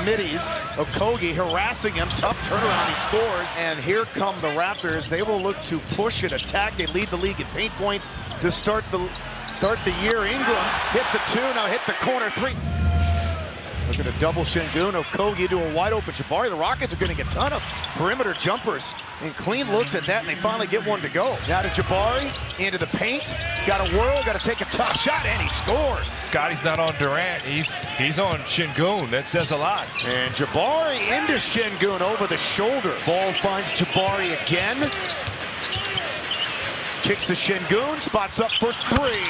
middies. Okogie harassing him, tough turnaround, he scores. And here come the Raptors. They will look to push and attack. They lead the league in paint points to start the year. Ingram hit the two, now hit the corner three. Look at a double Şengün. Okogie to a wide open Jabari. The Rockets are getting a ton of perimeter jumpers. And clean looks at that, and they finally get one to go. Now to Jabari, into the paint. Got to whirl, got to take a tough shot, and he scores. Scotty's not on Durant. He's on Şengün. That says a lot. And Jabari into Şengün over the shoulder. Ball finds Jabari again. Kicks to Şengün, spots up for three.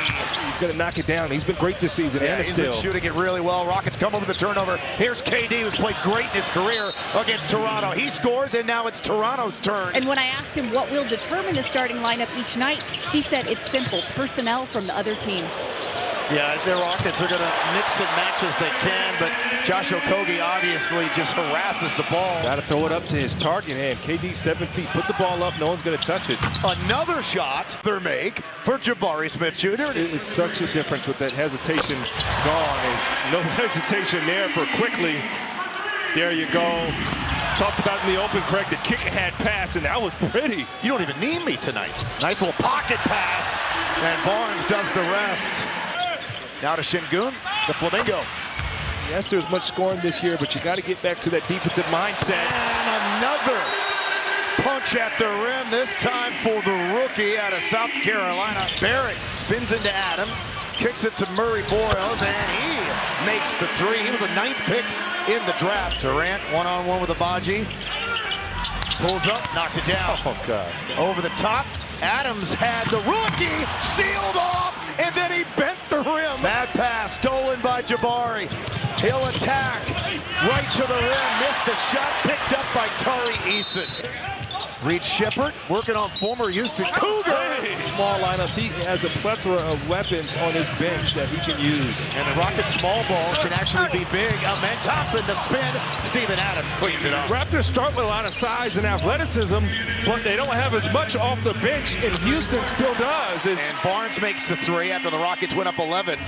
He's going to knock it down. He's been great this season, and he's still been shooting it really well. Rockets come over the turnover. Here's KD, who's played great in his career against Toronto. He scores, and now it's Toronto's turn. And when I asked him what will determine the starting lineup each night, he said it's simple, personnel from the other team. Yeah, the Rockets are going to mix and match as they can, but Josh Okogie obviously just harasses the ball. Got to throw it up to his target hand. KD 7 feet. Put the ball up. No one's going to touch it. Another shot they make for Jabari Smith Jr. It's such a difference with that hesitation gone. There's no hesitation there for quickly. There you go. Talked about in the open, Craig, the kick had pass, and that was pretty. You don't even need me tonight. Nice little pocket pass, and Barnes does the rest. Now to Şengün, the Flamingo. Yes, there's much scoring this year, but you got to get back to that defensive mindset. And another punch at the rim, this time for the rookie out of South Carolina. Barrett spins into Adams, kicks it to Murray Boyles, and he makes the three. He was the 9th pick in the draft. Durant one-on-one with Abaji. Pulls up, knocks it down. Oh, gosh. Over the top. Adams had the rookie sealed off, and then he bent the rim. Bad pass stolen by Jabari. He'll attack right to the rim. Missed the shot, picked up by Tari Eason. Reed Shepherd working on former Houston Cougar. Small lineups. He has a plethora of weapons on his bench that he can use. And the Rockets' small ball can actually be big. Amen Thompson to spin. Steven Adams cleans it up. Raptors start with a lot of size and athleticism, but they don't have as much off the bench, and Houston still does. And Barnes makes the three after the Rockets went up 11.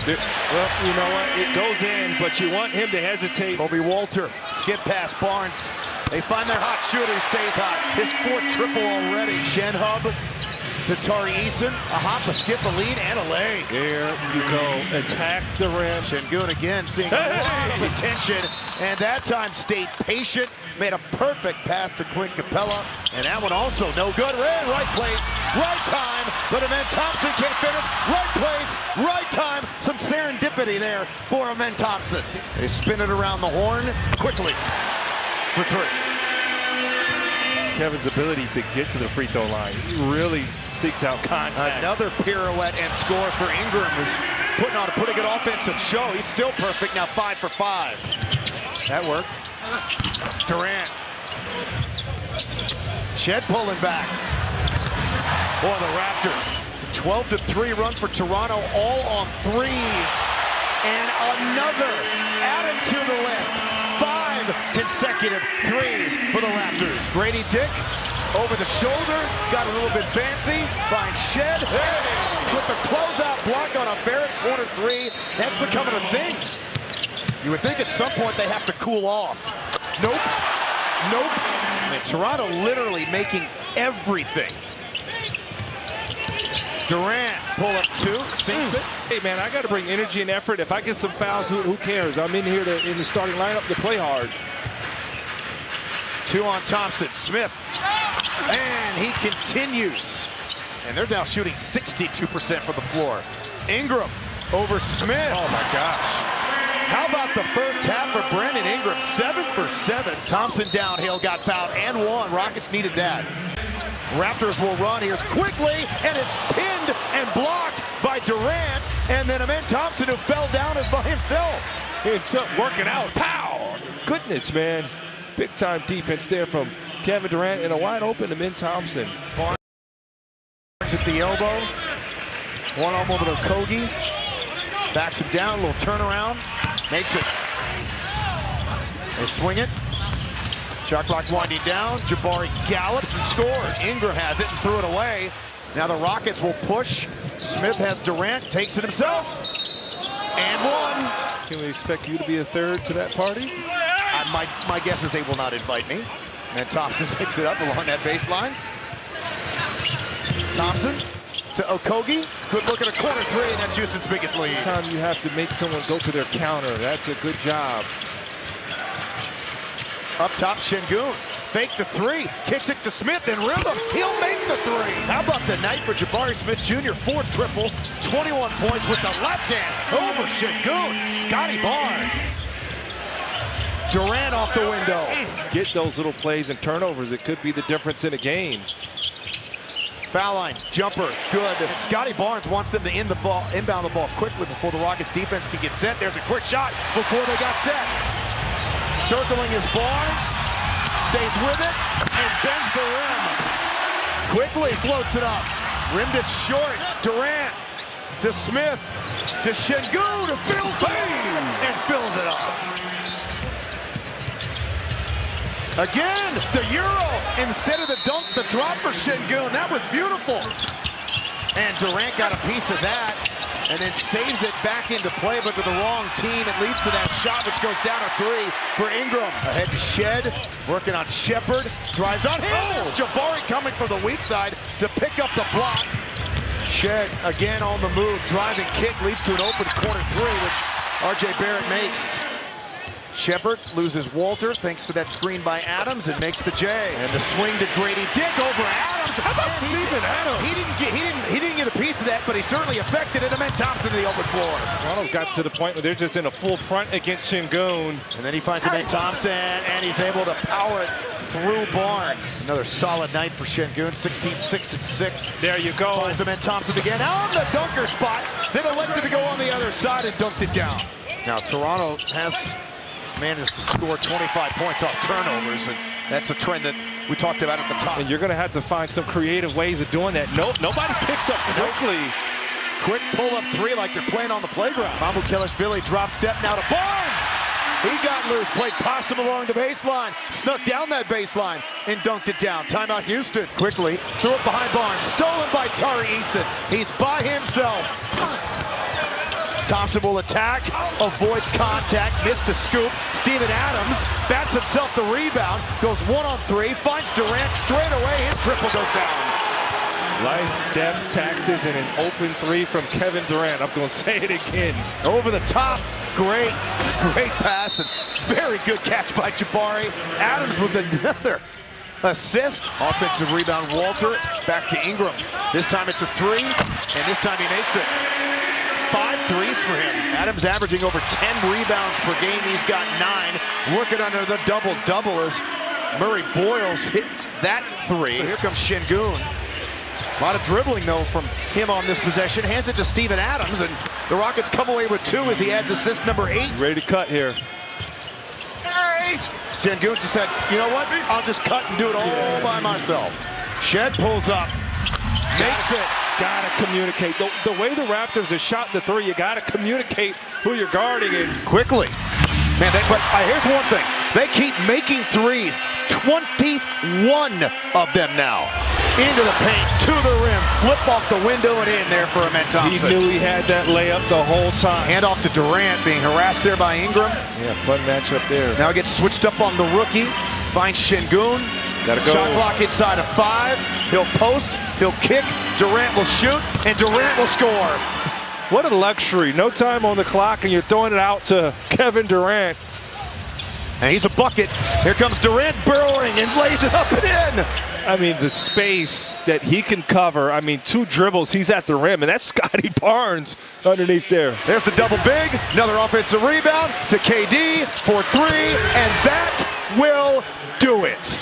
Well, you know what? It goes in, but you want him to hesitate. Kobe Walter, skip past Barnes. They find their hot shooter, he stays hot. His 4th triple already. Shen Hub to Tari Eason. A hop, a skip, a lead, and a lay. There you go. Attack the rim. Şengün again seeing a lot of attention, and that time stayed patient. Made a perfect pass to Clint Capella, and that one also no good. Right place, right time, but Amen Thompson can't finish. Right place, right time. Some serendipity there for Amen Thompson. They spin it around the horn quickly for three. Kevin's ability to get to the free throw line, he really seeks out contact. Another pirouette and score for Ingram, who's putting on a pretty good offensive show. He's still perfect, now 5 for 5. That works. Durant. Shed pulling back. Boy, the Raptors. It's a 12-3 run for Toronto, all on threes. And another added to the list. 5 consecutive threes for the Raptors. Grady Dick over the shoulder, got a little bit fancy, finds Shed. With the closeout block on a Barrett corner three. That's becoming a thing. You would think at some point they have to cool off. Nope. Nope. And Toronto literally making everything. Durant, pull up 2, sinks it. Hey, man, I got to bring energy and effort. If I get some fouls, who cares? I'm in here in the starting lineup to play hard. 2 on Thompson. Smith. And he continues. And they're now shooting 62% from the floor. Ingram over Smith. Oh, my gosh. How about the first half for Brandon Ingram? 7 for 7. Thompson downhill, got fouled and won. Rockets needed that. Raptors will run. Here's quickly, and it's pinned and blocked by Durant. And then Amen Thompson, who fell down, is by himself. It's up, working out. Pow! Goodness, man. Big-time defense there from Kevin Durant and a wide-open Amen Thompson. Barnes at the elbow. One-on-one with Okogie. Backs him down, a little turnaround. Makes it. They swing it. Shot clock winding down. Jabari gallops and scores. Ingram has it and threw it away. Now the Rockets will push. Smith has Durant, takes it himself. And one. Can we expect you to be a third to that party? My guess is they will not invite me. And Thompson picks it up along that baseline. Thompson to Okogie. Good look at a corner three, and that's Houston's biggest lead. Anytime you have to make someone go to their counter, that's a good job. Up top, Şengün. Fake the three. Kicks it to Smith in rhythm. He'll make the three. How about the night for Jabari Smith Jr.? 4 triples, 21 points with the left hand over Şengün. Scotty Barnes. Durant off the window. Get those little plays and turnovers. It could be the difference in a game. Foul line, jumper, good. And Scotty Barnes wants them to inbound the ball quickly before the Rockets defense can get set. There's a quick shot before they got set. Circling is Barnes, stays with it, and bends the rim. Quickly floats it up. Rimmed it short. Durant to Smith to Şengün to and fills it up. Again, the Euro instead of the dunk, the drop for Şengün. That was beautiful. And Durant got a piece of that and then saves it back into play, but to the wrong team. It leads to that shot, which goes down a three for Ingram. Ahead to Shed, working on Shepherd. Drives on him. Jabari coming from the weak side to pick up the block. Shed again on the move. Driving kick leads to an open corner three, which R.J. Barrett makes. Shepherd loses Walter thanks to that screen by Adams and makes the J. And the swing to Grady Dick over Adams. How about Steven Adams? He didn't get a piece of that, but he certainly affected it. And then Thompson to the open floor. Ronald got to the point where they're just in a full front against Şengün. And then he finds Amen Thompson, and he's able to power it through Barnes. Another solid night for Şengün, 16, 6, and 6. There you go. Finds Amen Thompson again on the dunker spot. Then elected to go on the other side and dunked it down. Now Toronto has managed to score 25 points off turnovers, and that's a trend that we talked about at the top. And you're going to have to find some creative ways of doing that. Nobody picks up quickly. Quick pull-up three like they're playing on the playground. Philly drop step now to Barnes. He got loose, played possum along the baseline, snuck down that baseline, and dunked it down. Timeout Houston. Quickly threw it behind Barnes. Stolen by Tari Eason. He's by himself. Thompson will attack, avoids contact, missed the scoop. Steven Adams bats himself the rebound, goes 1-on-3, finds Durant straight away. His triple goes down. Life, death, taxes, and an open three from Kevin Durant. I'm going to say it again. Over the top, great pass, and very good catch by Jabari. Adams with another assist. Offensive rebound, Walter, back to Ingram. This time it's a three, and this time he makes it. 5 threes for him. Adams averaging over 10 rebounds per game. He's got 9. Working under the double-double as Murray Boyles hits that three. So here comes Şengün. A lot of dribbling, though, from him on this possession. Hands it to Steven Adams, and the Rockets come away with 2 as he adds assist number 8. Ready to cut here. Şengün just said, you know what? I'll just cut and do it all by myself. Shed pulls up. Makes it. Gotta communicate. The way the Raptors have shot the three, you gotta communicate who you're guarding and quickly. Man, but here's one thing. They keep making threes. 21 of them now. Into the paint, to the rim, flip off the window and in there for Amen Thompson. He knew he had that layup the whole time. Hand off to Durant, being harassed there by Ingram. Yeah, fun matchup there. Now it gets switched up on the rookie. Finds Şengün. Gotta go. Shot clock inside of 5. He'll post, he'll kick, Durant will shoot, and Durant will score. What a luxury. No time on the clock, and you're throwing it out to Kevin Durant. And he's a bucket. Here comes Durant burrowing and lays it up and in. I mean, the space that he can cover. I mean, 2 dribbles, he's at the rim, and that's Scotty Barnes underneath there. There's the double big. Another offensive rebound to KD for 3, and that will do it.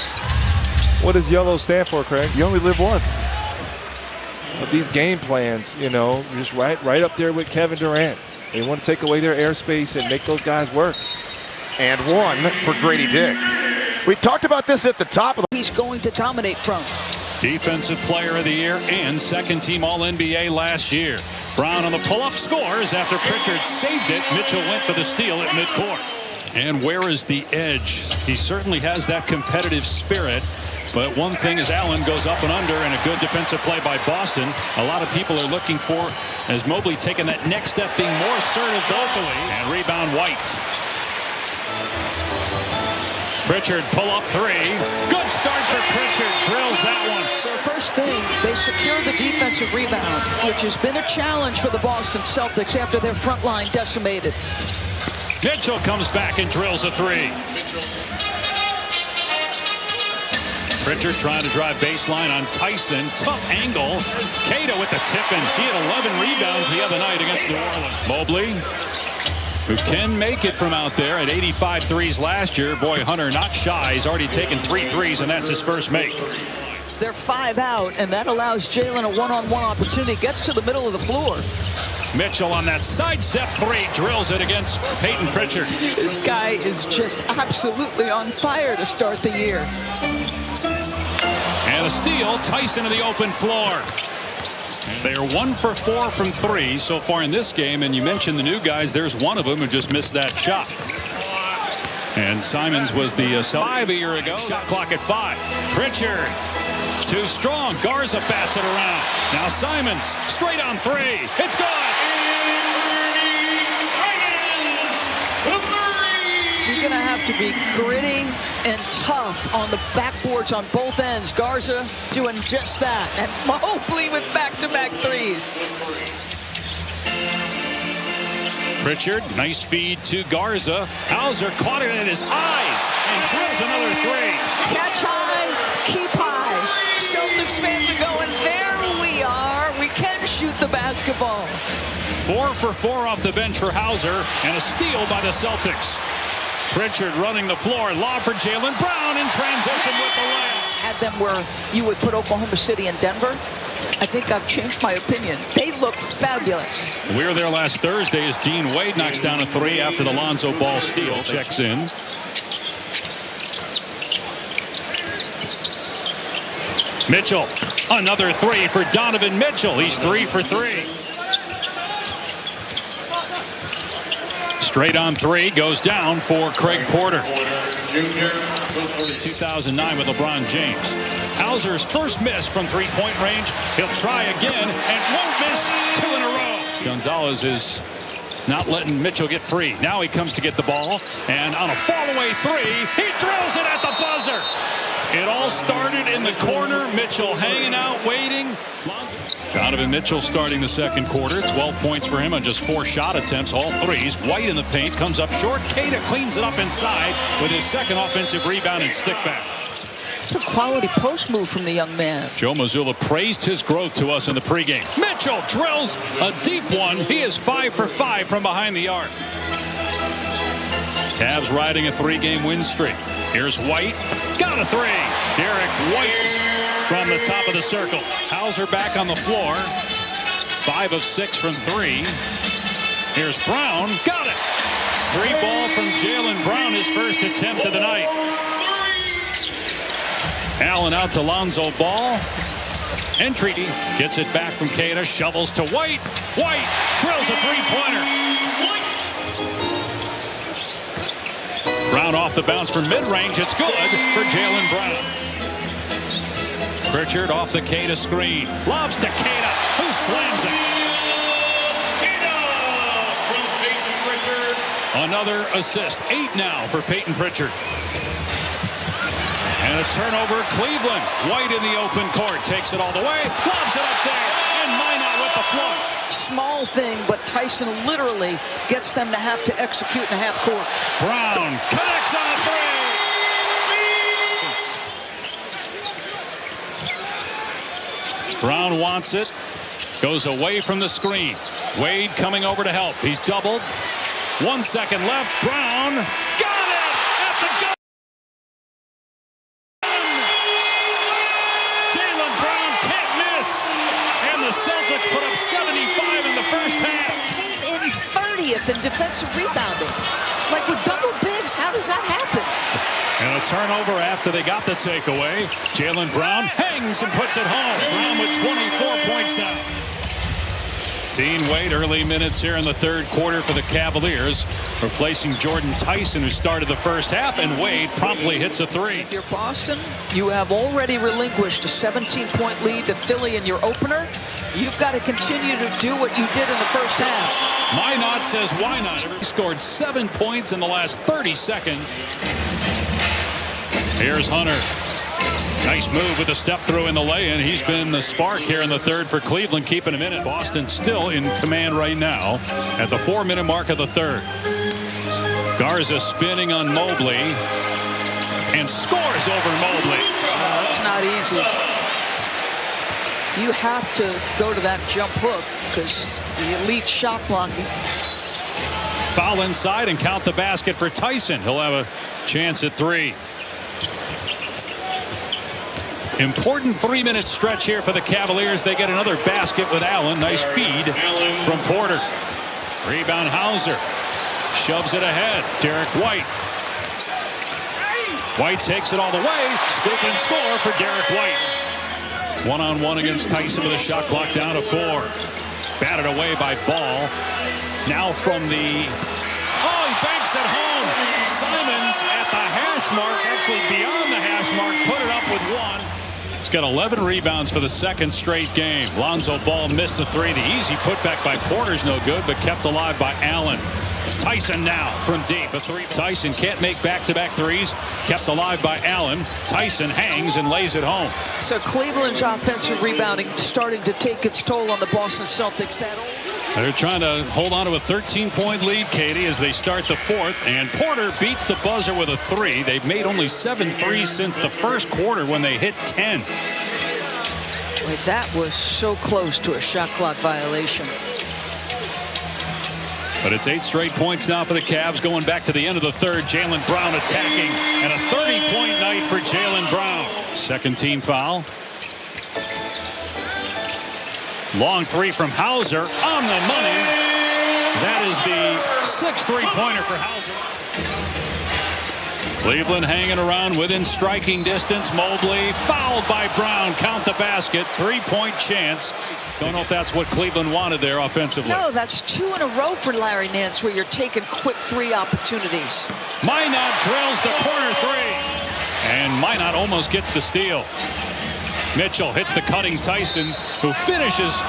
What does yellow stand for, Craig? You only live once. But these game plans, you know, just right up there with Kevin Durant. They want to take away their airspace and make those guys work. And 1 for Grady Dick. We talked about this at the top of the... He's going to dominate from. Defensive Player of the Year and second-team All-NBA last year. Brown on the pull-up scores after Pritchard saved it. Mitchell went for the steal at midcourt. And where is the edge? He certainly has that competitive spirit. But one thing is Allen goes up and under, and a good defensive play by Boston. A lot of people are looking for, as Mobley taking that next step, being more assertive vocally. And rebound White. Pritchard pull up three. Good start for Pritchard. Drills that one. So first thing, they secure the defensive rebound, which has been a challenge for the Boston Celtics after their front line decimated. Mitchell comes back and drills a three. Pritchard trying to drive baseline on Tyson. Tough angle. Cato with the tip, and he had 11 rebounds the other night against New Orleans. Mobley, who can make it from out there at 85 threes last year. Boy, Hunter not shy. He's already taken 3 threes, and that's his first make. They're 5 out, and that allows Jalen a one-on-one opportunity. Gets to the middle of the floor. Mitchell on that sidestep three, drills it against Peyton Pritchard. This guy is just absolutely on fire to start the year. And a steal, Tyson to the open floor. They are 1 for 4 from 3 so far in this game, and you mentioned the new guys. There's one of them who just missed that shot. And Simons was the 5 a year ago. Shot clock at 5. Pritchard, too strong. Garza bats it around. Now Simons, straight on 3. It's good. You're going to have to be gritty and tough on the backboards on both ends. Garza doing just that. And Mobley with back-to-back threes. Pritchard, nice feed to Garza. Hauser caught it in his eyes and drills another 3. Catch high, keep high. Celtics fans are going, there we are. We can shoot the basketball. 4 for 4 off the bench for Hauser, and a steal by the Celtics. Pritchard running the floor. Lob for Jalen Brown in transition with the layup. Had them where you would put Oklahoma City and Denver. I think I've changed my opinion. They look fabulous. We were there last Thursday as Dean Wade knocks down a 3 after the Lonzo Ball steal. Checks in. Mitchell, another 3 for Donovan Mitchell. He's 3 for 3. Straight on 3 goes down for Craig Porter. 2009 with LeBron James. Hauser's first miss from three-point range. He'll try again and won't miss 2 in a row. Gonzalez is not letting Mitchell get free. Now he comes to get the ball, and on a fall-away 3, he drills it at the buzzer. It all started in the corner. Mitchell hanging out, waiting. Donovan Mitchell starting the second quarter. 12 points for him on just 4 shot attempts, all threes. White in the paint, comes up short. Cato cleans it up inside with his second offensive rebound and stick back. It's a quality post move from the young man. Joe Mazzulla praised his growth to us in the pregame. Mitchell drills a deep one. He is 5 for 5 from behind the arc. Cavs riding a 3-game win streak. Here's White. Got a 3. Derek White from the top of the circle. Hauser back on the floor. 5 of 6 from 3. Here's Brown. Got it. 3 ball from Jalen Brown, his first attempt of the night. Allen out to Lonzo Ball. Entry gets it back from Cato. Shovels to White. White drills a 3-pointer. Brown off the bounce from mid-range. It's good for Jalen Brown. Pritchard off the Cato screen. Lobs to Cato, who slams it. From Peyton Pritchard. Another assist. 8 now for Peyton Pritchard. And a turnover, Cleveland. White in the open court. Takes it all the way. Lobs it up there. And Minot with the flush. Small thing, but Tyson literally gets them to have to execute in a half court. Brown connects on a 3. Brown wants it. Goes away from the screen. Wade coming over to help. He's doubled. 1 second left. Brown got it at the gun. Jalen Brown can't miss. And the Celtics put up 75 in the first half. In 30th in defensive rebounding. Like with double bigs, how does that happen? And a turnover after they got the takeaway. Jalen Brown hangs and puts it home. Brown with 24 points now. Dean Wade, early minutes here in the third quarter for the Cavaliers, replacing Jordan Tyson, who started the first half, and Wade promptly hits a three. If you're Boston, you have already relinquished a 17-point lead to Philly in your opener. You've got to continue to do what you did in the first half. Minot says why not? He scored 7 points in the last 30 seconds. Here's Hunter. Nice move with the step through in the lay-in. He's been the spark here in the third for Cleveland, keeping him in it. Boston still in command right now at the 4-minute mark of the third. Garza spinning on Mobley and scores over Mobley. That's not easy. You have to go to that jump hook because the elite shot blocking. Foul inside and count the basket for Tyson. He'll have a chance at three. Important 3-minute stretch here for the Cavaliers. They get another basket with Allen. Nice feed from Porter. Rebound Hauser. Shoves it ahead. Derek White. White takes it all the way. Scoop and score for Derek White. One-on-one against Tyson with a shot clock down to 4. Batted away by Ball. Now from the... Oh, he banks it home. Simons at the hash mark, actually beyond the hash mark, put it up with one. He's got 11 rebounds for the second straight game. Lonzo Ball missed the three. The easy putback by Porter's no good, but kept alive by Allen. Tyson now from deep. A three. Tyson can't make back-to-back threes. Kept alive by Allen. Tyson hangs and lays it home. So Cleveland's offensive rebounding starting to take its toll on the Boston Celtics. They're trying to hold on to a 13-point lead, Katie, as they start the fourth. And Porter beats the buzzer with a three. They've made only 7 threes since the first quarter when they hit 10. Wait, that was so close to a shot clock violation. But it's 8 straight points now for the Cavs going back to the end of the third. Jaylen Brown attacking. And a 30-point night for Jaylen Brown. Second team foul. Long three from Hauser on the money. That is the 6th three-pointer for Hauser. Cleveland hanging around within striking distance. Mobley fouled by Brown. Count the basket. 3-point chance. Don't know if that's what Cleveland wanted there offensively. No, that's 2 in a row for Larry Nance where you're taking quick 3 opportunities. Minot drills the corner 3. And Minot almost gets the steal. Mitchell hits the cutting Tyson, who finishes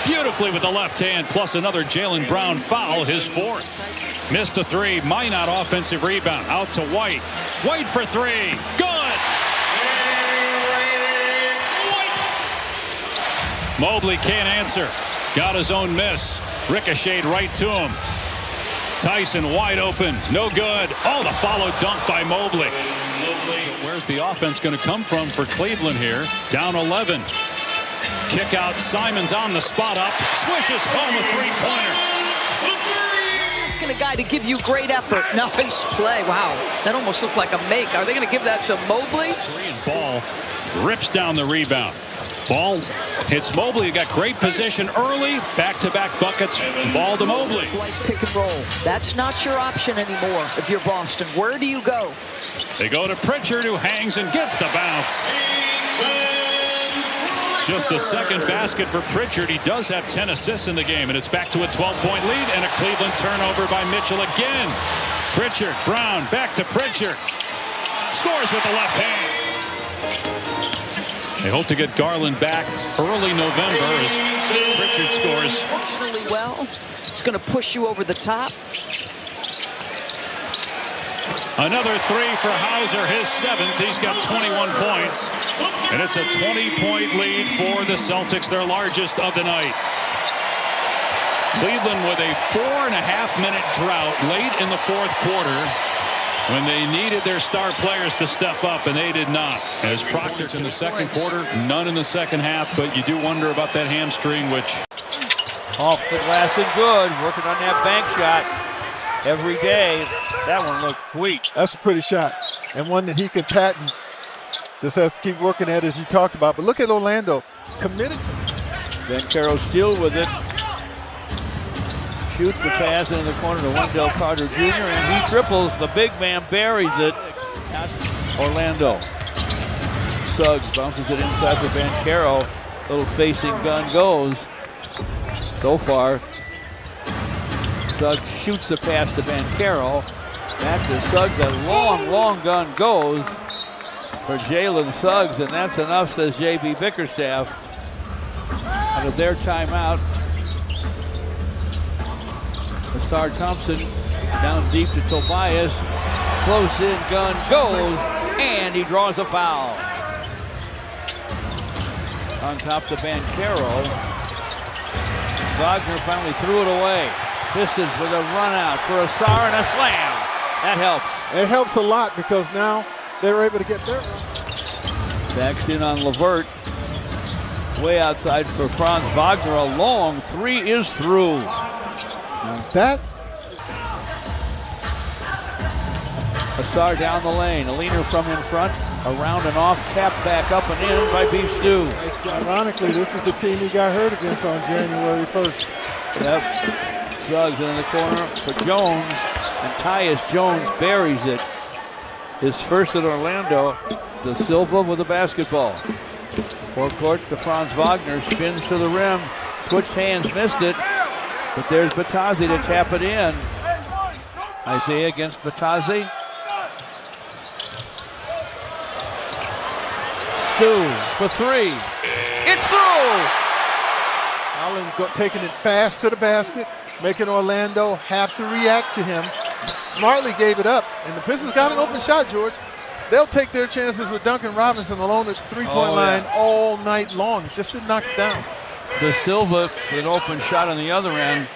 beautifully with the left hand, plus another Jaylen Brown foul, his 4th. Missed the 3. Minot offensive rebound. Out to White. White for 3. Good! Mobley can't answer. Got his own miss. Ricocheted right to him. Tyson wide open. No good. Oh, the follow dunk by Mobley. Where's the offense going to come from for Cleveland here? Down 11. Kick out. Simons on the spot up. Swishes home a three-pointer. Asking a guy to give you great effort. Nice play. Wow. That almost looked like a make. Are they going to give that to Mobley? Ball rips down the rebound. Ball hits Mobley. He got great position early. Back-to-back buckets. Ball to Mobley. Pick and roll. That's not your option anymore if you're Boston. Where do you go? They go to Pritchard, who hangs and gets the bounce. Just the second basket for Pritchard. He does have 10 assists in the game, and it's back to a 12-point lead and a Cleveland turnover by Mitchell again. Pritchard, Brown, back to Pritchard. Scores with the left hand. They hope to get Garland back early November as Pritchard scores. Really well. It's going to push you over the top. Another 3 for Hauser, his 7th. He's got 21 points. And it's a 20-point lead for the Celtics, their largest of the night. Cleveland with a 4.5-minute drought late in the fourth quarter when they needed their star players to step up, and they did not. As Proctor's in the second quarter, none in the second half, but you do wonder about that hamstring, which... Off the glass and good, working on that bank shot every day. That one looked sweet. That's a pretty shot, and one that he can patent. Just has to keep working at, as you talked about. But look at Orlando, committed. Banchero still with it. Shoots the pass into the corner to Wendell Carter Jr. and he triples. The big man buries it. Orlando. Suggs bounces it inside for Banchero. Little facing gun goes. So far, Suggs shoots the pass to Banchero. Back to Suggs. A long gun goes for Jalen Suggs, and that's enough, says J.B. Bickerstaff. Out of their timeout, Asar Thompson down deep to Tobias. Close in, gun goes, and he draws a foul. On top to Banchero. Wagner finally threw it away. Pistons with a run out for Asar and a slam. That helps. It helps a lot because now they're able to get their run. Backs in on LeVert. Way outside for Franz Wagner. A long three is through. That Asar down the lane. A leaner from in front. Around and off. Tap back up and in by Beef Stew. ironically, this is the team he got hurt against on January 1st. Yep. Suggs in the corner for Jones. And Tyus Jones buries it. His first at Orlando. De Silva with the basketball. Forecourt to Franz Wagner. Spins to the rim. Switched hands. Missed it. But there's Batazzi to tap it in. Isaiah against Batazzi. Stu for three. It's through! Allen taking it fast to the basket, making Orlando have to react to him. Smartly gave it up, and the Pistons got an open shot, George. They'll take their chances with Duncan Robinson alone at the three-point line all night long. Just didn't knock it down. De Silva with an open shot on the other end.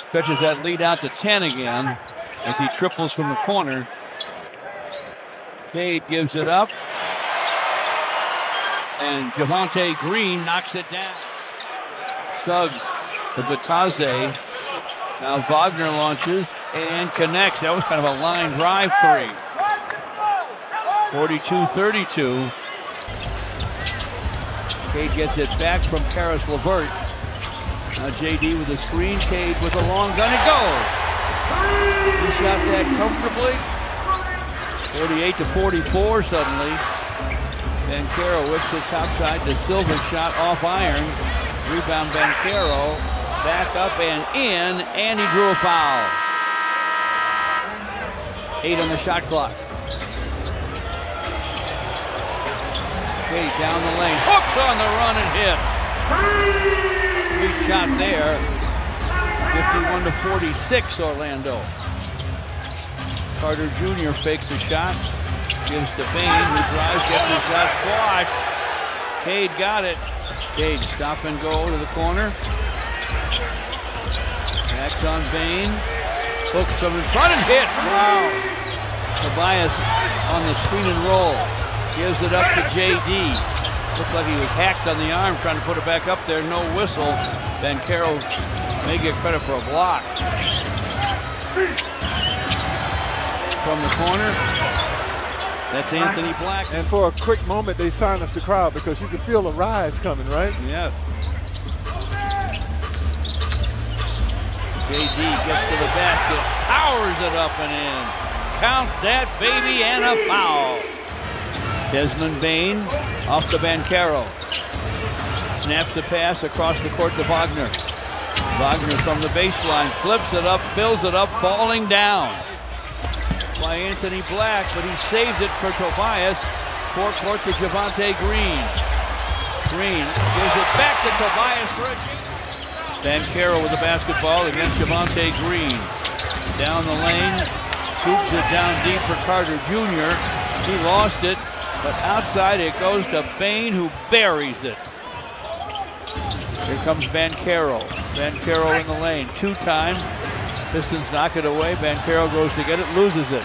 Stretches that lead out to 10 again as he triples from the corner. Cade gives it up. And Javonte Green knocks it down. Suggs to Batazzi. Now Wagner launches and connects. That was kind of a line drive three. 42-32. Cade gets it back from Karis LeVert. Now JD with the screen. Cade with a long gun. It goes. He shot that comfortably. 48-44 suddenly. Banchero whips it topside to Silva. Shot off iron. Rebound Banchero. Back up and in. And he drew a foul. 8 on the shot clock. Cade down the lane. Hooks on the run and hits. Big shot there. 51-46 Orlando. Carter Jr. fakes the shot. Gives to Bain, who drives, gets his shot squashed. Cade got it. Cade stop and go to the corner. Backs on Bain. Hooks from in front and hits. Wow. Tobias on the screen and roll. Gives it up to JD. Looked like he was hacked on the arm trying to put it back up there. No whistle. Banchero may get credit for a block. From the corner. That's Anthony Black. And for a quick moment, they silenced the crowd because you could feel a rise coming, right? Yes. JD gets to the basket, powers it up and in. Count that baby and a foul. Desmond Bain off to Banchero. Snaps the pass across the court to Wagner. Wagner from the baseline, flips it up, fills it up, falling down by Anthony Black, but he saves it for Tobias. Forecourt to Javonte Green. Green gives it back to Tobias for a Banchero with the basketball against Javonte Green. Down the lane, scoops it down deep for Carter Jr. He lost it, but outside it goes to Bain, who buries it. Here comes Banchero. Banchero in the lane, two-time. Pistons knock it away. Banchero goes to get it, loses it.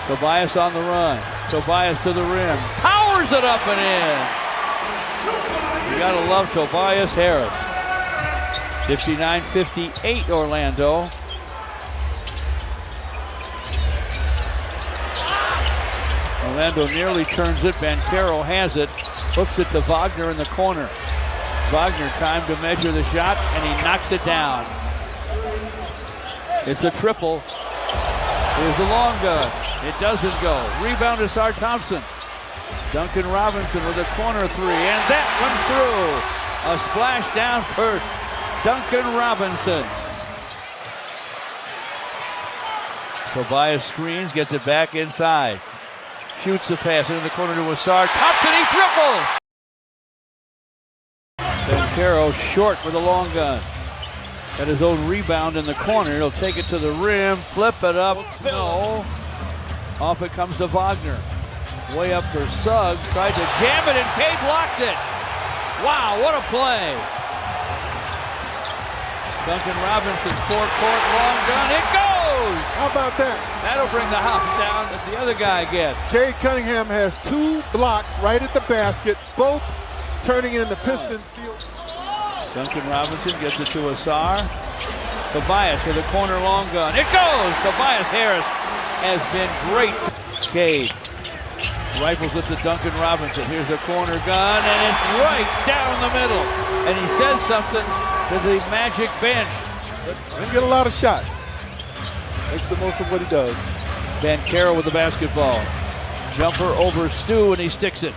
Tobias on the run. Tobias to the rim. Powers it up and in. You gotta love Tobias Harris. 59-58 Orlando. Orlando nearly turns it. Banchero has it. Hooks it to Wagner in the corner. Wagner time to measure the shot, and he knocks it down. It's a triple. Here's the long gun. It doesn't go. Rebound to Asar Thompson. Duncan Robinson with a corner three, and that one through. A splash down for Duncan Robinson. Tobias screens, gets it back inside. Shoots the pass into the corner to Ausar. Thompson, he triples! Banchero short with a long gun. Got his own rebound in the corner. He'll take it to the rim, flip it up. No. Off it comes to Wagner. Way up for Suggs. Tried to jam it and Cade blocked it. Wow, what a play. Duncan Robinson's forecourt long gun. It goes! How about that? That'll bring the house down that the other guy gets. Cade Cunningham has 2 blocks right at the basket, both turning in the Pistons field. Duncan Robinson gets it to Ausar. Tobias with a corner long gun. It goes! Tobias Harris has been great. Cade rifles it to Duncan Robinson. Here's a corner gun, and it's right down the middle. And he says something to the Magic bench. Didn't get a lot of shots. Makes the most of what he does. Banchero with the basketball. Jumper over Stu, and he sticks it.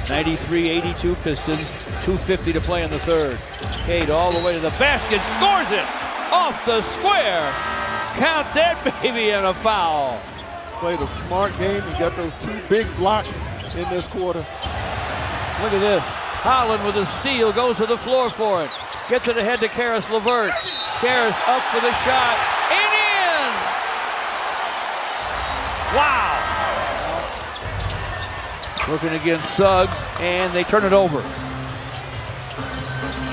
93-82 Pistons. 2:50 to play in the third. Cade all the way to the basket. Scores it! Off the square! Count that baby, and a foul. Played a smart game. He got those 2 big blocks in this quarter. Look at this. Holland with a steal, goes to the floor for it. Gets it ahead to Karis LeVert. Karis up for the shot. And in! Wow! Working against Suggs, and they turn it over.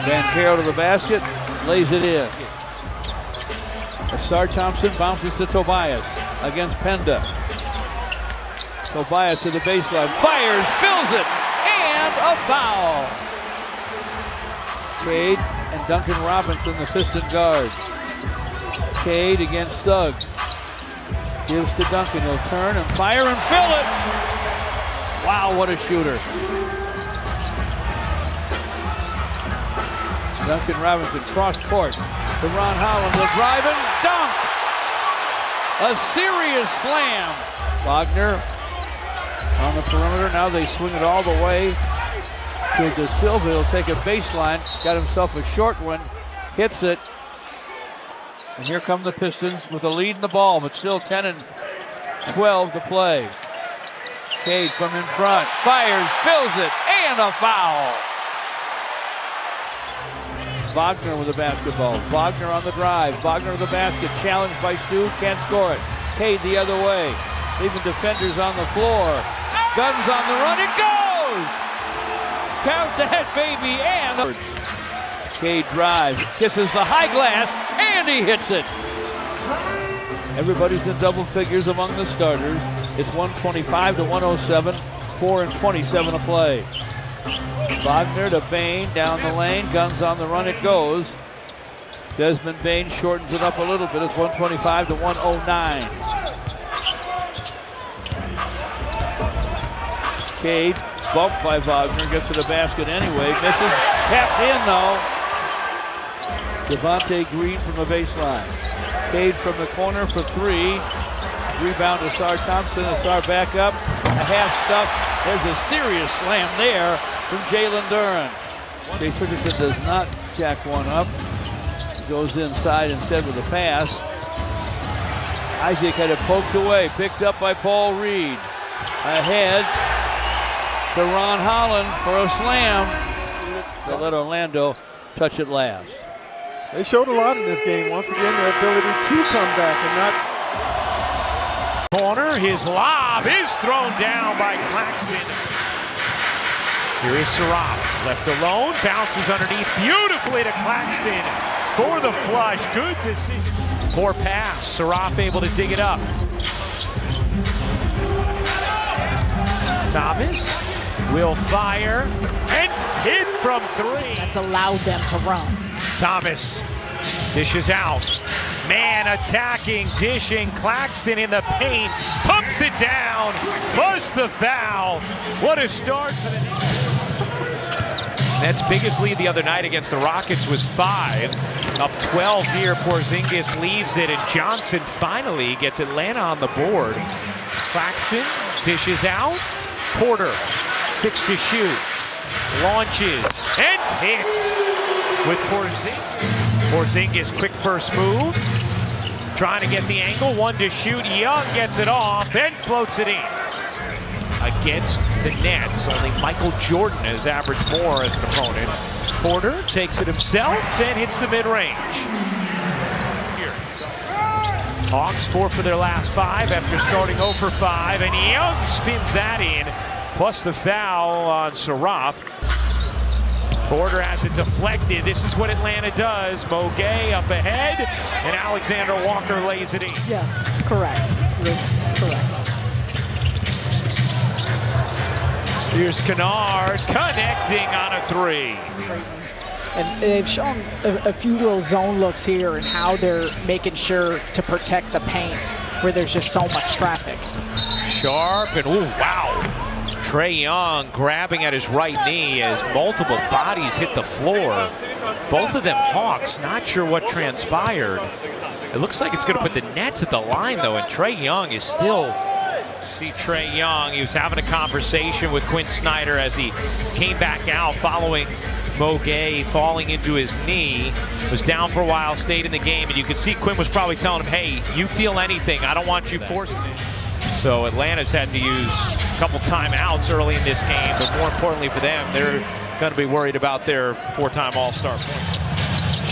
Banchero to the basket, lays it in. Ausar Thompson bounces to Tobias against Penda. Tobias to the baseline, fires, fills it, and a foul. Cade and Duncan Robinson, the Piston guards. Cade against Suggs. Gives to Duncan, he'll turn and fire and fill it. Wow, what a shooter. Duncan Robinson cross court to Ron Holland, the drive and dunk. A serious slam. Wagner on the perimeter. Now they swing it all the way to De Silva. He'll take a baseline. Got himself a short one. Hits it. And here come the Pistons with a lead in the ball, but still 10 and 12 to play. Cade from in front. Fires, fills it, and a foul. Wagner with the basketball. Wagner on the drive. Wagner with the basket. Challenged by Stu. Can't score it. Cade the other way. Leaving defenders on the floor. Guns on the run. It goes! Count that baby, and Cade drives. Kisses the high glass, and he hits it. Everybody's in double figures among the starters. It's 125-107. 4:27 to play. Wagner to Bane, down the lane, guns on the run, it goes. Desmond Bane shortens it up a little bit. It's 125-109. Cade, bumped by Wagner, gets to the basket anyway, misses, tapped in though. Devontae Green from the baseline. Cade from the corner for 3. Rebound to Ausar Thompson. Ausar back up. A half step. There's a serious slam there from Jalen Duren. Chase Richardson does not jack one up. Goes inside instead with a pass. Isaac had it poked away. Picked up by Paul Reed. Ahead to Ron Holland for a slam. They let Orlando touch it last. They showed a lot in this game. Once again, their ability to come back and not. Corner, his lob is thrown down by Claxton. Here is Saraf, left alone, bounces underneath beautifully to Claxton for the flush. Good decision. Poor pass, Saraf able to dig it up. Thomas will fire and hit from 3. That's allowed them to run. Thomas dishes out. Man attacking, dishing, Claxton in the paint, pumps it down, plus the foul. What a start for the Nets' biggest lead the other night against the Rockets was 5. Up 12 here, Porzingis leaves it, and Johnson finally gets Atlanta on the board. Claxton dishes out. Porter, 6 to shoot. Launches and hits. with Porzingis. Porzingis, quick first move. Trying to get the angle, one to shoot. Young gets it off and floats it in. Against the Nets, only Michael Jordan has averaged more as an opponent. Porter takes it himself and hits the mid-range. Hawks 4 for their last 5 after starting 0 for 5, and Young spins that in, plus the foul on Saraf. Porter has it deflected. This is what Atlanta does. Mogay up ahead, and Alexander Walker lays it in. Yes, correct. Yes, correct. Here's Kennard connecting on a 3. And they've shown a few little zone looks here and how they're making sure to protect the paint where there's just so much traffic. Sharp and ooh, wow. Trae Young grabbing at his right knee as multiple bodies hit the floor. Both of them Hawks, not sure what transpired. It looks like it's going to put the Nets at the line though, and Trae Young is still... See Trae Young, he was having a conversation with Quinn Snyder as he came back out following Mogay falling into his knee. Was down for a while, stayed in the game, and you could see Quinn was probably telling him, hey, you feel anything, I don't want you forcing it. So Atlanta's had to use a couple timeouts early in this game, but more importantly for them, they're going to be worried about their 4-time All-Star points.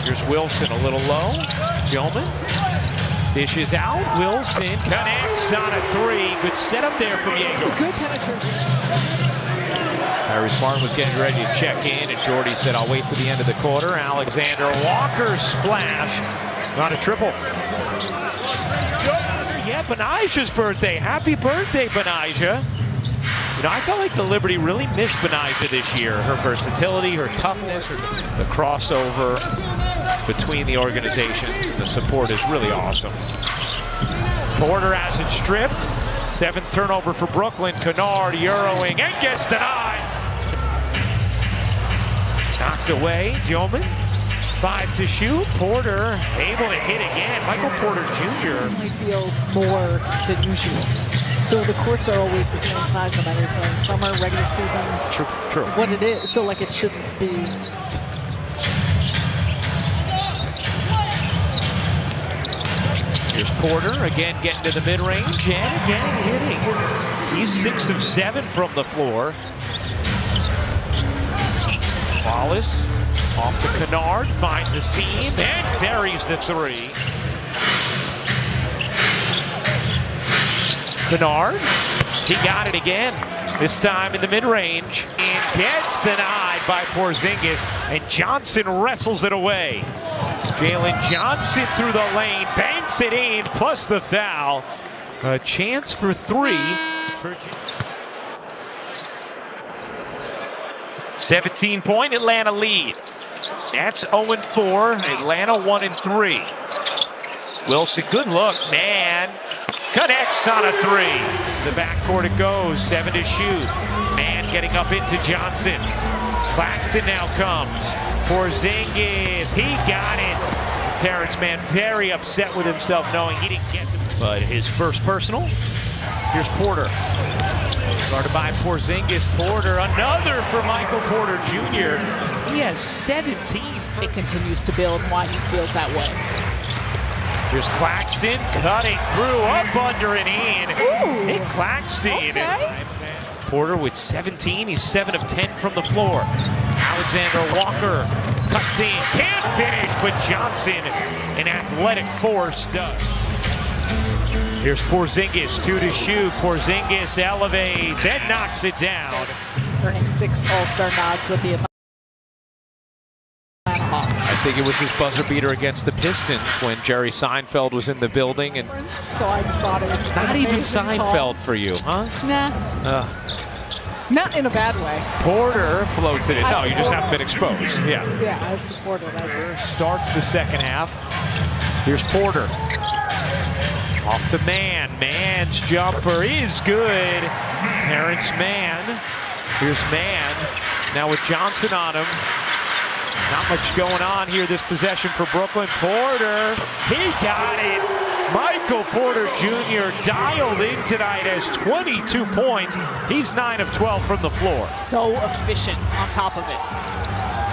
Here's Wilson a little low. Gilman dishes out. Wilson connects on a 3. Good setup there from Yeager. Good penetration. Harry Smart was getting ready to check in, and Jordy said, I'll wait till the end of the quarter. Alexander Walker splash on a triple. Yeah, Benaja's birthday. Happy birthday, Benaja. You know, I felt like the Liberty really missed Benaja this year. Her versatility, her toughness, the crossover between the organizations. The support is really awesome. Porter has it stripped. 7th turnover for Brooklyn. Kennard Euroing and gets denied. Knocked away. Gilman. 5 to shoot. Porter able to hit again. Michael Porter Jr. It feels more than usual. So the courts are always the same size no matter if you're playing summer, regular season. True. What it is. So like it shouldn't be. Here's Porter again getting to the mid-range and again hitting. He's 6 of 7 from the floor. Wallace off to Kennard, finds a seam and buries the 3. Kennard, he got it again. This time in the mid-range and gets denied by Porzingis, and Johnson wrestles it away. Jalen Johnson through the lane, banks it in, plus the foul. A chance for 3. 17-point Atlanta lead. Nets 0-4, Atlanta 1-3. Wilson, good look, man. Connects on a 3. To the backcourt it goes, 7 to shoot. Man getting up into Johnson. Claxton now comes. Porzingis, he got it. Terrence Mann very upset with himself knowing he didn't get them. But his first personal. Here's Porter. Guarded by Porzingis. Porter, another for Michael Porter Jr. He has 17. It continues to build why he feels that way. Here's Claxton cutting through, up under and in. Ooh, Nick Claxton. okay. Porter with 17. He's 7 of 10 from the floor. Alexander Walker cuts in. Can't finish, but Johnson, an athletic force, does. Here's Porzingis, 2 to shoot. Porzingis elevates and knocks it down. Earning 6 All-Star nods with the Atlanta Hawks. I think it was his buzzer beater against the Pistons when Jerry Seinfeld was in the building. And so I just thought it was not even Seinfeld for you, huh? Nah. Not in a bad way. Porter floats it in. No, you just haven't been exposed. Yeah. Yeah, I support it. Porter starts the second half. Here's Porter. Off to Mann. Mann's jumper is good. Terrence Mann. Here's Mann. Now with Johnson on him. Not much going on here this possession for Brooklyn. Porter, he got it. Michael Porter Jr. dialed in tonight, has 22 points. He's 9 of 12 from the floor. So efficient on top of it.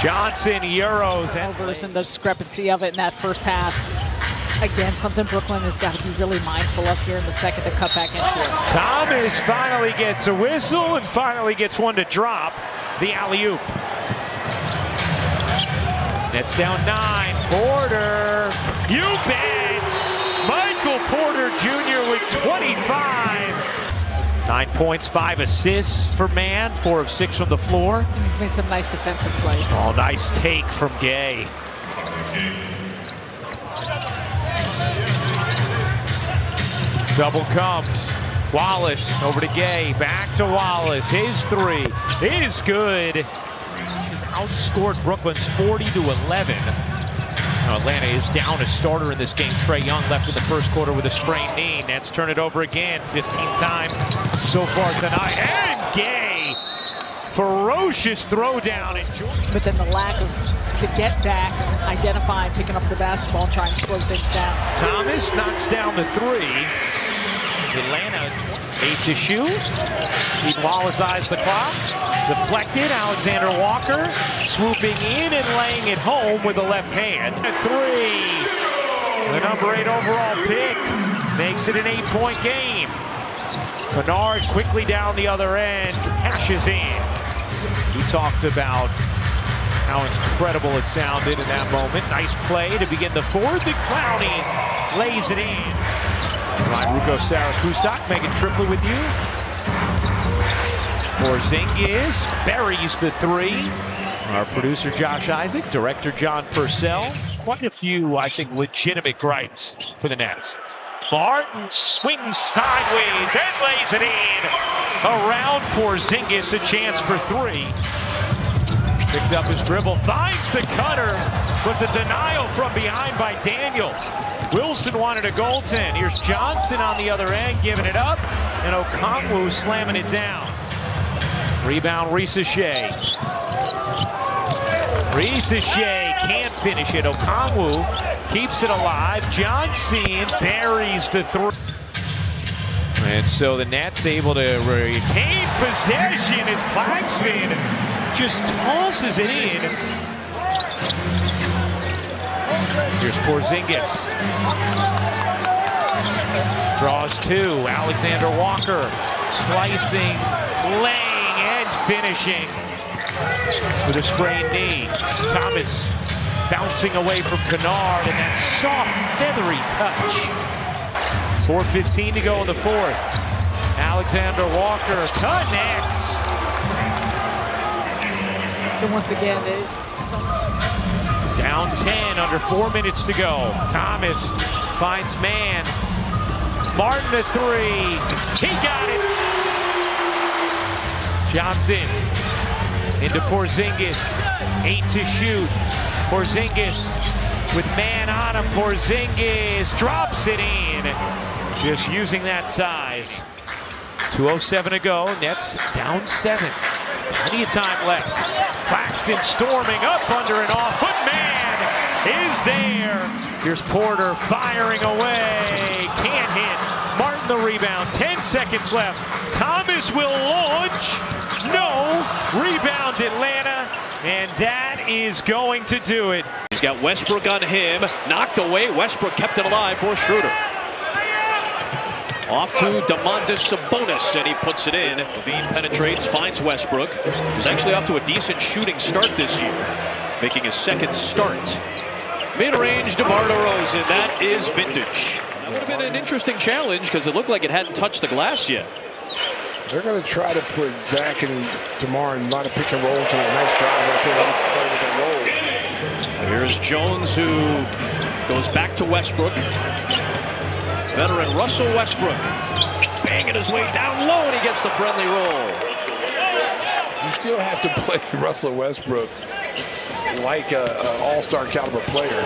Johnson, Euros, and and the discrepancy of it in that first half. Again, something Brooklyn has got to be really mindful of here in the second to cut back into it. Thomas finally gets a whistle and finally gets one to drop the alley-oop. Nets down 9. Porter, you bet! Michael Porter Jr. with 25. 9 points, 5 assists for Man, 4 of 6 from the floor. And he's made some nice defensive plays. Oh, nice take from Gay. Double comes. Wallace over to Gay, back to Wallace. His three is good. She's outscored Brooklyn's 40-11. Now Atlanta is down a starter in this game. Trae Young left in the first quarter with a sprained knee. Nets turn it over again. 15th time so far tonight. And Gay, ferocious throwdown. But then the lack of the get back, identifying, picking up the basketball, and trying to slow things down. Thomas knocks down the three. Atlanta 8 to shoot. Wallace eyes the clock. Deflected. Alexander Walker swooping in and laying it home with the left hand. A three. The number 8 overall pick makes it an 8-point game. Bernard quickly down the other end, cashes in. We talked about how incredible it sounded in that moment. Nice play to begin the fourth, and Clowney lays it in. Ryan Rucco, Sarah Kustok, Megan Tripley with you. Porzingis buries the three. Our producer Josh Isaac, director John Purcell. Quite a few, I think, legitimate gripes for the Nets. Martin swings sideways and lays it in. Around Porzingis, a chance for three. Picked up his dribble, finds the cutter, but the denial from behind by Daniels. Wilson wanted a goaltend. Here's Johnson on the other end, giving it up, and Okongwu slamming it down. Rebound, Risache. Risache can't finish it. Okongwu keeps it alive. Johnson buries the three. And so the Nets able to retain possession as Claxton just tosses it in. Here's Porzingis. Draws two. Alexander Walker slicing, laying, and finishing with a sprained knee. Thomas bouncing away from Kennard, and that soft, feathery touch. 4:15 to go in the fourth. Alexander Walker connects. And once again, down 10, under 4 minutes to go. Thomas finds Man. Martin the three. He got it. Johnson into Porzingis. 8 to shoot. Porzingis with Man on him. Porzingis drops it in. Just using that size. 2:07 to go. Nets down 7. Plenty of time left. Claxton storming up under and off, but Man is there. Here's Porter firing away. Can't hit. Martin the rebound. 10 seconds left. Thomas will launch. No. Rebound Atlanta. And that is going to do it. He's got Westbrook on him. Knocked away. Westbrook kept it alive for Schroeder. Off to Domantas Sabonis, and he puts it in. Levine penetrates, finds Westbrook. He's actually off to a decent shooting start this year, making his second start. Mid-range, DeMar DeRozan. That is vintage. That would have been an interesting challenge because it looked like it hadn't touched the glass yet. They're going to try to put Zach and DeMar in a lot of pick and rolls. And a nice drive right there. Let's play with that roll. Here's Jones, who goes back to Westbrook. Veteran Russell Westbrook banging his way down low, and he gets the friendly roll. You still have to play Russell Westbrook like an all-star caliber player.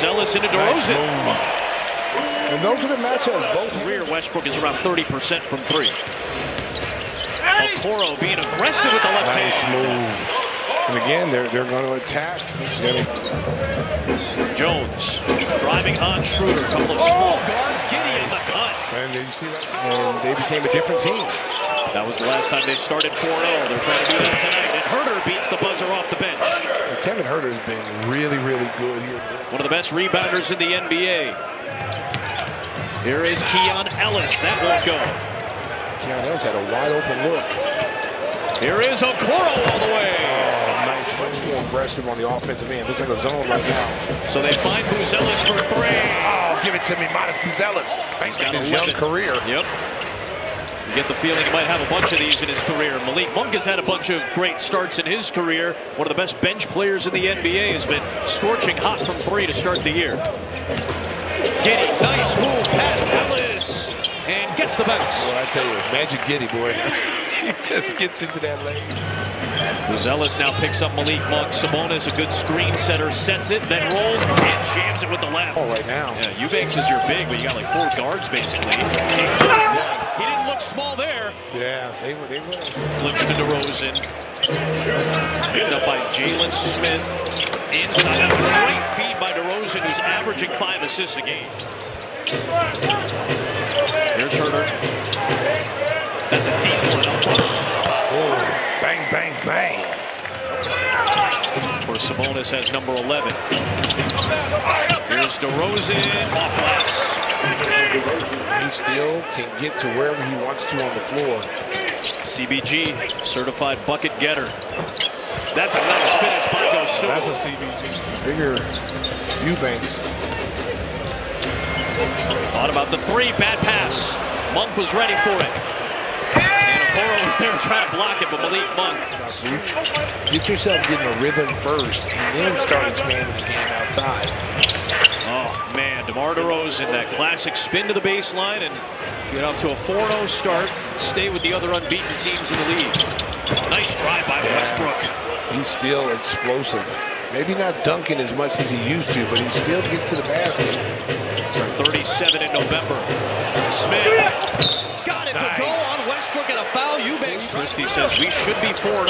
Ellis into DeRozan. Nice, and those are the matchups. Both career Westbrook is around 30% from three. Okoro being aggressive with the left hand. Nice move. And again, they're going to attack. Jones driving on Schroeder. Couple of small guards. Gideon the cut. And you see that? And they became a different team. That was the last time they started 4-0. They're trying to do that tonight. And Herter beats the buzzer off the bench. Kevin Herter's been really, really good here. One of the best rebounders in the NBA. Here is Keon Ellis. That won't go. Keon Ellis had a wide open look. Here is Okoro all the way. Oh, nice. Much more aggressive on the offensive end. Looks like a zone right now. So they find Buzelis for 3. Oh, give it to me, Modest Buzelis. He's got his young career. Yep. You get the feeling he might have a bunch of these in his career. Malik Monk has had a bunch of great starts in his career. One of the best bench players in the NBA, has been scorching hot from 3 to start the year. Giddey, nice move past Ellis, and gets the bounce. Well, I tell you, Magic Giddey, boy. He just gets into that lane. Buzelis now picks up Malik Monk. Sabonis, a good screen setter, sets it, then rolls and jams it with the left. Oh, right now. Yeah, Eubanks is your big, but you got like 4 guards basically. He didn't look small there. Yeah, they were. Flips to DeRozan. Picked up by Jalen Smith. Inside. That's a great feed by DeRozan, who's averaging 5 assists a game. Here's Herter. That's a deep one. Oh, bang, bang, bang. Of course, Sabonis has number 11. Here's DeRozan off glass. He still can get to wherever he wants to on the floor. CBG, certified bucket getter. That's a nice finish by Dosunmu. That's a CBG. Bigger Eubanks. Thought about the 3, bad pass. Monk was ready for it. And Okoro was there trying to block it, but Malik Monk. Get yourself getting a rhythm first, and then start expanding the game outside. Oh, man, DeMar DeRozan, that classic spin to the baseline and get up to a 4-0 start. Stay with the other unbeaten teams in the league. Nice drive by Westbrook. He's still explosive. Maybe not dunking as much as he used to, but he still gets to the basket. Turned 37 in November. Smith got it to go on Westbrook and a foul. Eubanks. Christie says we should be 4-0,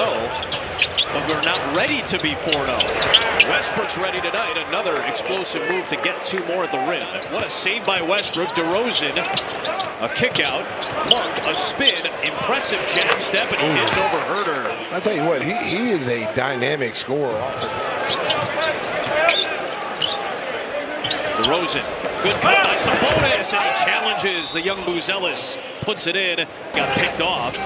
but we're not ready to be 4-0. Westbrook's ready tonight. Another explosive move to get 2 more at the rim. What a save by Westbrook. DeRozan, a kick out. Monk, a spin. Impressive jab step, and he hits over Herter. I'll tell you what, he is a dynamic scorer off the DeRozan, good cut by Sabonis, and he challenges the young Buzelis. Puts it in, got picked off.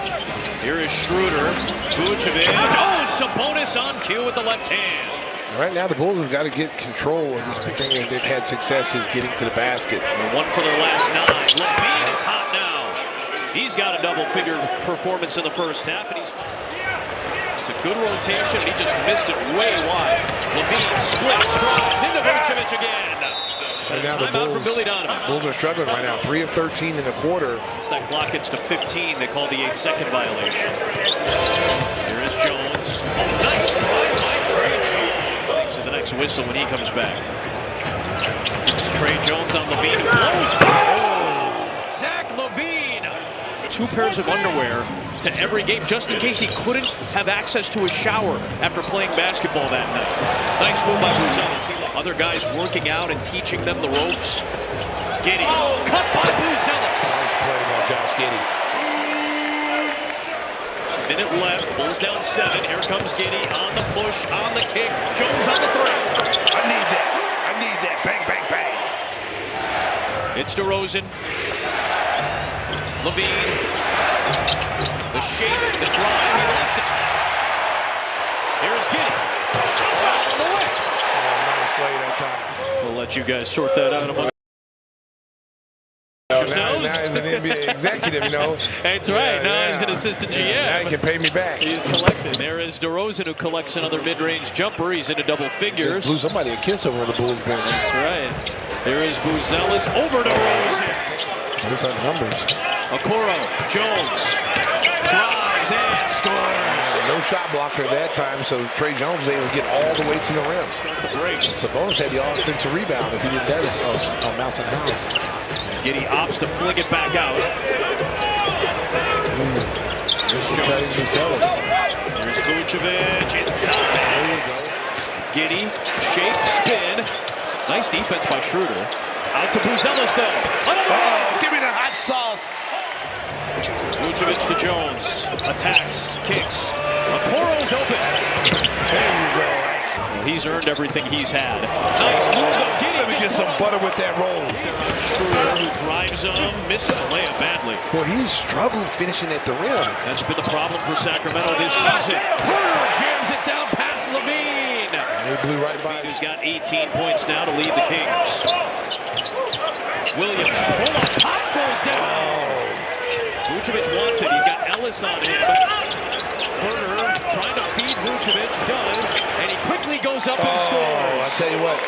Here is Schroeder, Vucevic. Oh, Sabonis on cue with the left hand. Right now, the Bulls have got to get control of this picking, and they've had success is getting to the basket. And 1 for their last 9. Levine is hot now. He's got a double-figure performance in the first half, and it's a good rotation. He just missed it way wide. Levine splits, drops into Vucevic again. Right now, the Bulls are struggling right now. 3 of 13 in the quarter. Once that clock gets to 15, they call the 8-second violation. Here is Jones. Oh, nice drive by Trey Jones. Thanks to the next whistle when he comes back. It's Trey Jones on Levine, who blows. Oh! Zach Levine. 2 pairs of underwear to every game, just in case he couldn't have access to a shower after playing basketball that night. Nice move by Buzelis. Other guys working out and teaching them the ropes. Giddey, cut by Buzelis. Nice play by Josh Giddey. Minute left, Bulls down 7. Here comes Giddey on the push, on the kick. Jones on the 3. I need that. I need that. Bang, bang, bang. It's DeRozan. Levine, the shake, the drive, he lost it. Here's Giddey. All the way. Nice play that time. We'll let you guys sort that out among yourselves. Now he's an NBA executive, you know. That's right. Now he's an assistant GM. Now he can pay me back. He's collected. There is DeRozan, who collects another mid-range jumper. He's into double figures. Just blew somebody a kiss over the Bulls bench. That's right. There is Buzelis over DeRozan. Those are numbers. Okoro, Jones, drives and scores. No shot blocker that time, so Trey Jones was able to get all the way to the rim. Great. Sabonis had the offensive rebound if he did that on Mouse and House. Giddey opts to fling it back out. There's Vucevic inside. There you go. Giddey, shake, spin. Nice defense by Schroeder. Out to Buzelis, though. Oh, give me the hot Vucevic to Jones. Attacks, kicks. Okoro's open. There you go. Well, he's earned everything he's had. Nice move though. Let me get some butter with that roll. Schroeder, who drives him, misses the layup badly. Well, he's struggled finishing at the rim. That's been the problem for Sacramento this season. Porter jams it down past Levine. He blew right by. He's got 18 points now to lead the Kings. Williams, pull up, pop goes down. Vucevic wants it. He's got Ellis on him. Porter trying to feed Vucevic, does, and he quickly goes up and scores. I'll tell you what.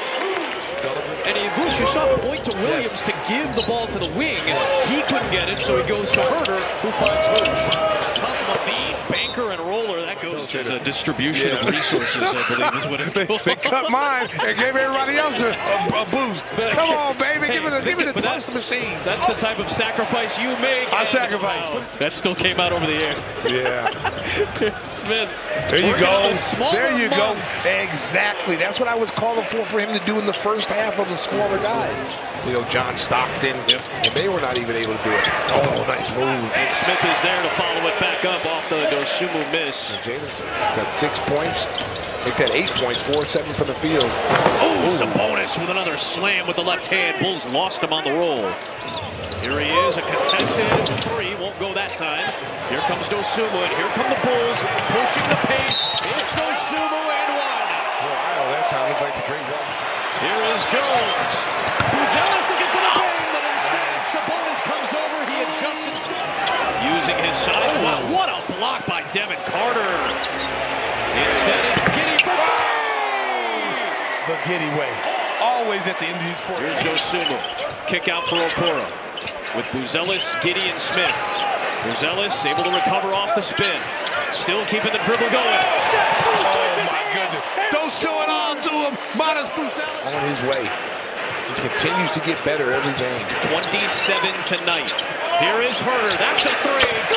And Vuce, you saw the point to Williams to give the ball to the wing. He couldn't get it, so he goes to Herter, who finds Vuce. Tough Levine, banker and roller. That goes to the distribution of resources, I believe is what it's called. They cut mine and gave everybody else a boost. Come on, baby. Give me the toast machine. That's the type of sacrifice you make. I sacrificed. That still came out over the air. Yeah. Smith. There you go. There you go. Exactly. That's what I was calling for him to do in the first half of the smaller guys. You know, John Stockton, and they were not even able to do it. Oh, nice move. And Smith is there to follow it back up off the Dosunmu miss. Jamison got 6 points. Make that 8 points, 4-7 from the field. Oh, Sabonis with another slam with the left hand. Bulls lost him on the roll. Here he is, a contested three. Won't go that time. Here comes Dosunmu, and here come the Bulls pushing the pace. It's Dosunmu and one. Wow, that time looked like a great one. Here is Jones. Buzelis looking for the bang, but instead Sabonis comes over. He adjusts and using his size. Wow, what a block by Devin Carter. Instead, it's Giddey for three. The Giddey way. Always at the end of these quarters. Here's Dosunmu. Kick out for Okoro. With Buzelis, Giddey, and Smith. Buzelis able to recover off the spin. Still keeping the dribble going. Steps through, switches hands. Don't show it all to him. Minus Buzelis. On his way. He continues to get better every game. 27 tonight. Here is Herter. That's a three. Go!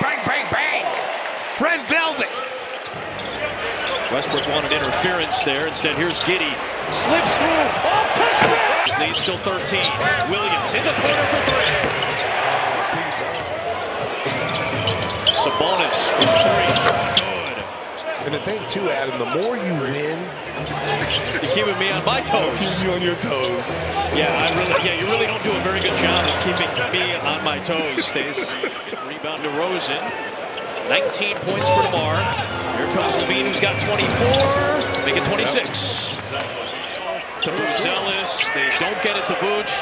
Bang, bang, bang. Red Velvet. Westbrook wanted interference there. Instead, here's Giddey. Slips through. Off to Smith. His lead still 13. Williams in the corner for three. Sabonis for three. Good. And the thing, too, Adam, the more you win, you're keeping me on my toes. Keep you on your toes. Yeah, you really don't do a very good job of keeping me on my toes, Stace. Rebound to Rosen. 19 points for DeMar. Here comes Levine, who's got 24. Make it 26. To Buzelis. They don't get it to Vooch.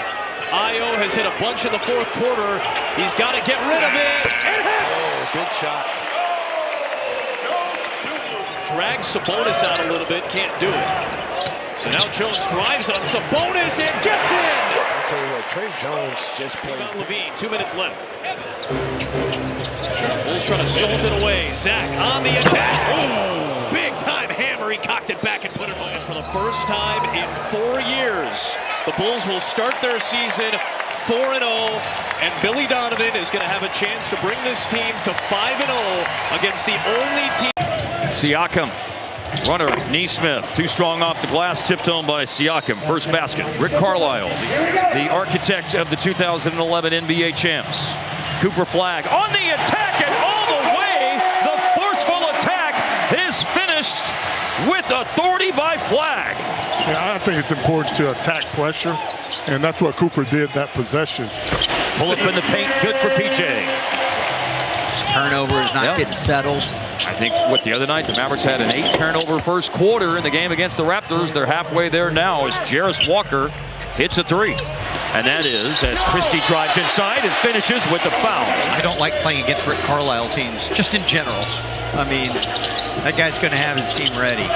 Io has hit a bunch in the fourth quarter. He's got to get rid of it. It hits! Oh, good shot. Drags Sabonis out a little bit. Can't do it. So now Jones drives on Sabonis and gets in. I'll tell you what, Trey Jones just plays. Levine, 2 minutes left. Bulls trying to jolt it away. Zach on the attack. Oh, big time hammer. He cocked it back and put it on. For the first time in 4 years, the Bulls will start their season 4-0, and Billy Donovan is going to have a chance to bring this team to 5-0 against the only team. Siakam, runner, Neesmith, too strong off the glass, tipped home by Siakam. First basket, Rick Carlisle, the architect of the 2011 NBA champs. Cooper Flagg on the attack, and all the way, the forceful attack is finished with authority by Flagg. Yeah, I think it's important to attack pressure, and that's what Cooper did that possession. Pull up in the paint, good for PJ. Turnover is not getting settled. I think what the other night, the Mavericks had an 8-turnover first quarter in the game against the Raptors. They're halfway there now as Jarris Walker hits a three. And that is as Christie drives inside and finishes with the foul. I don't like playing against Rick Carlisle teams, just in general. I mean, that guy's going to have his team ready.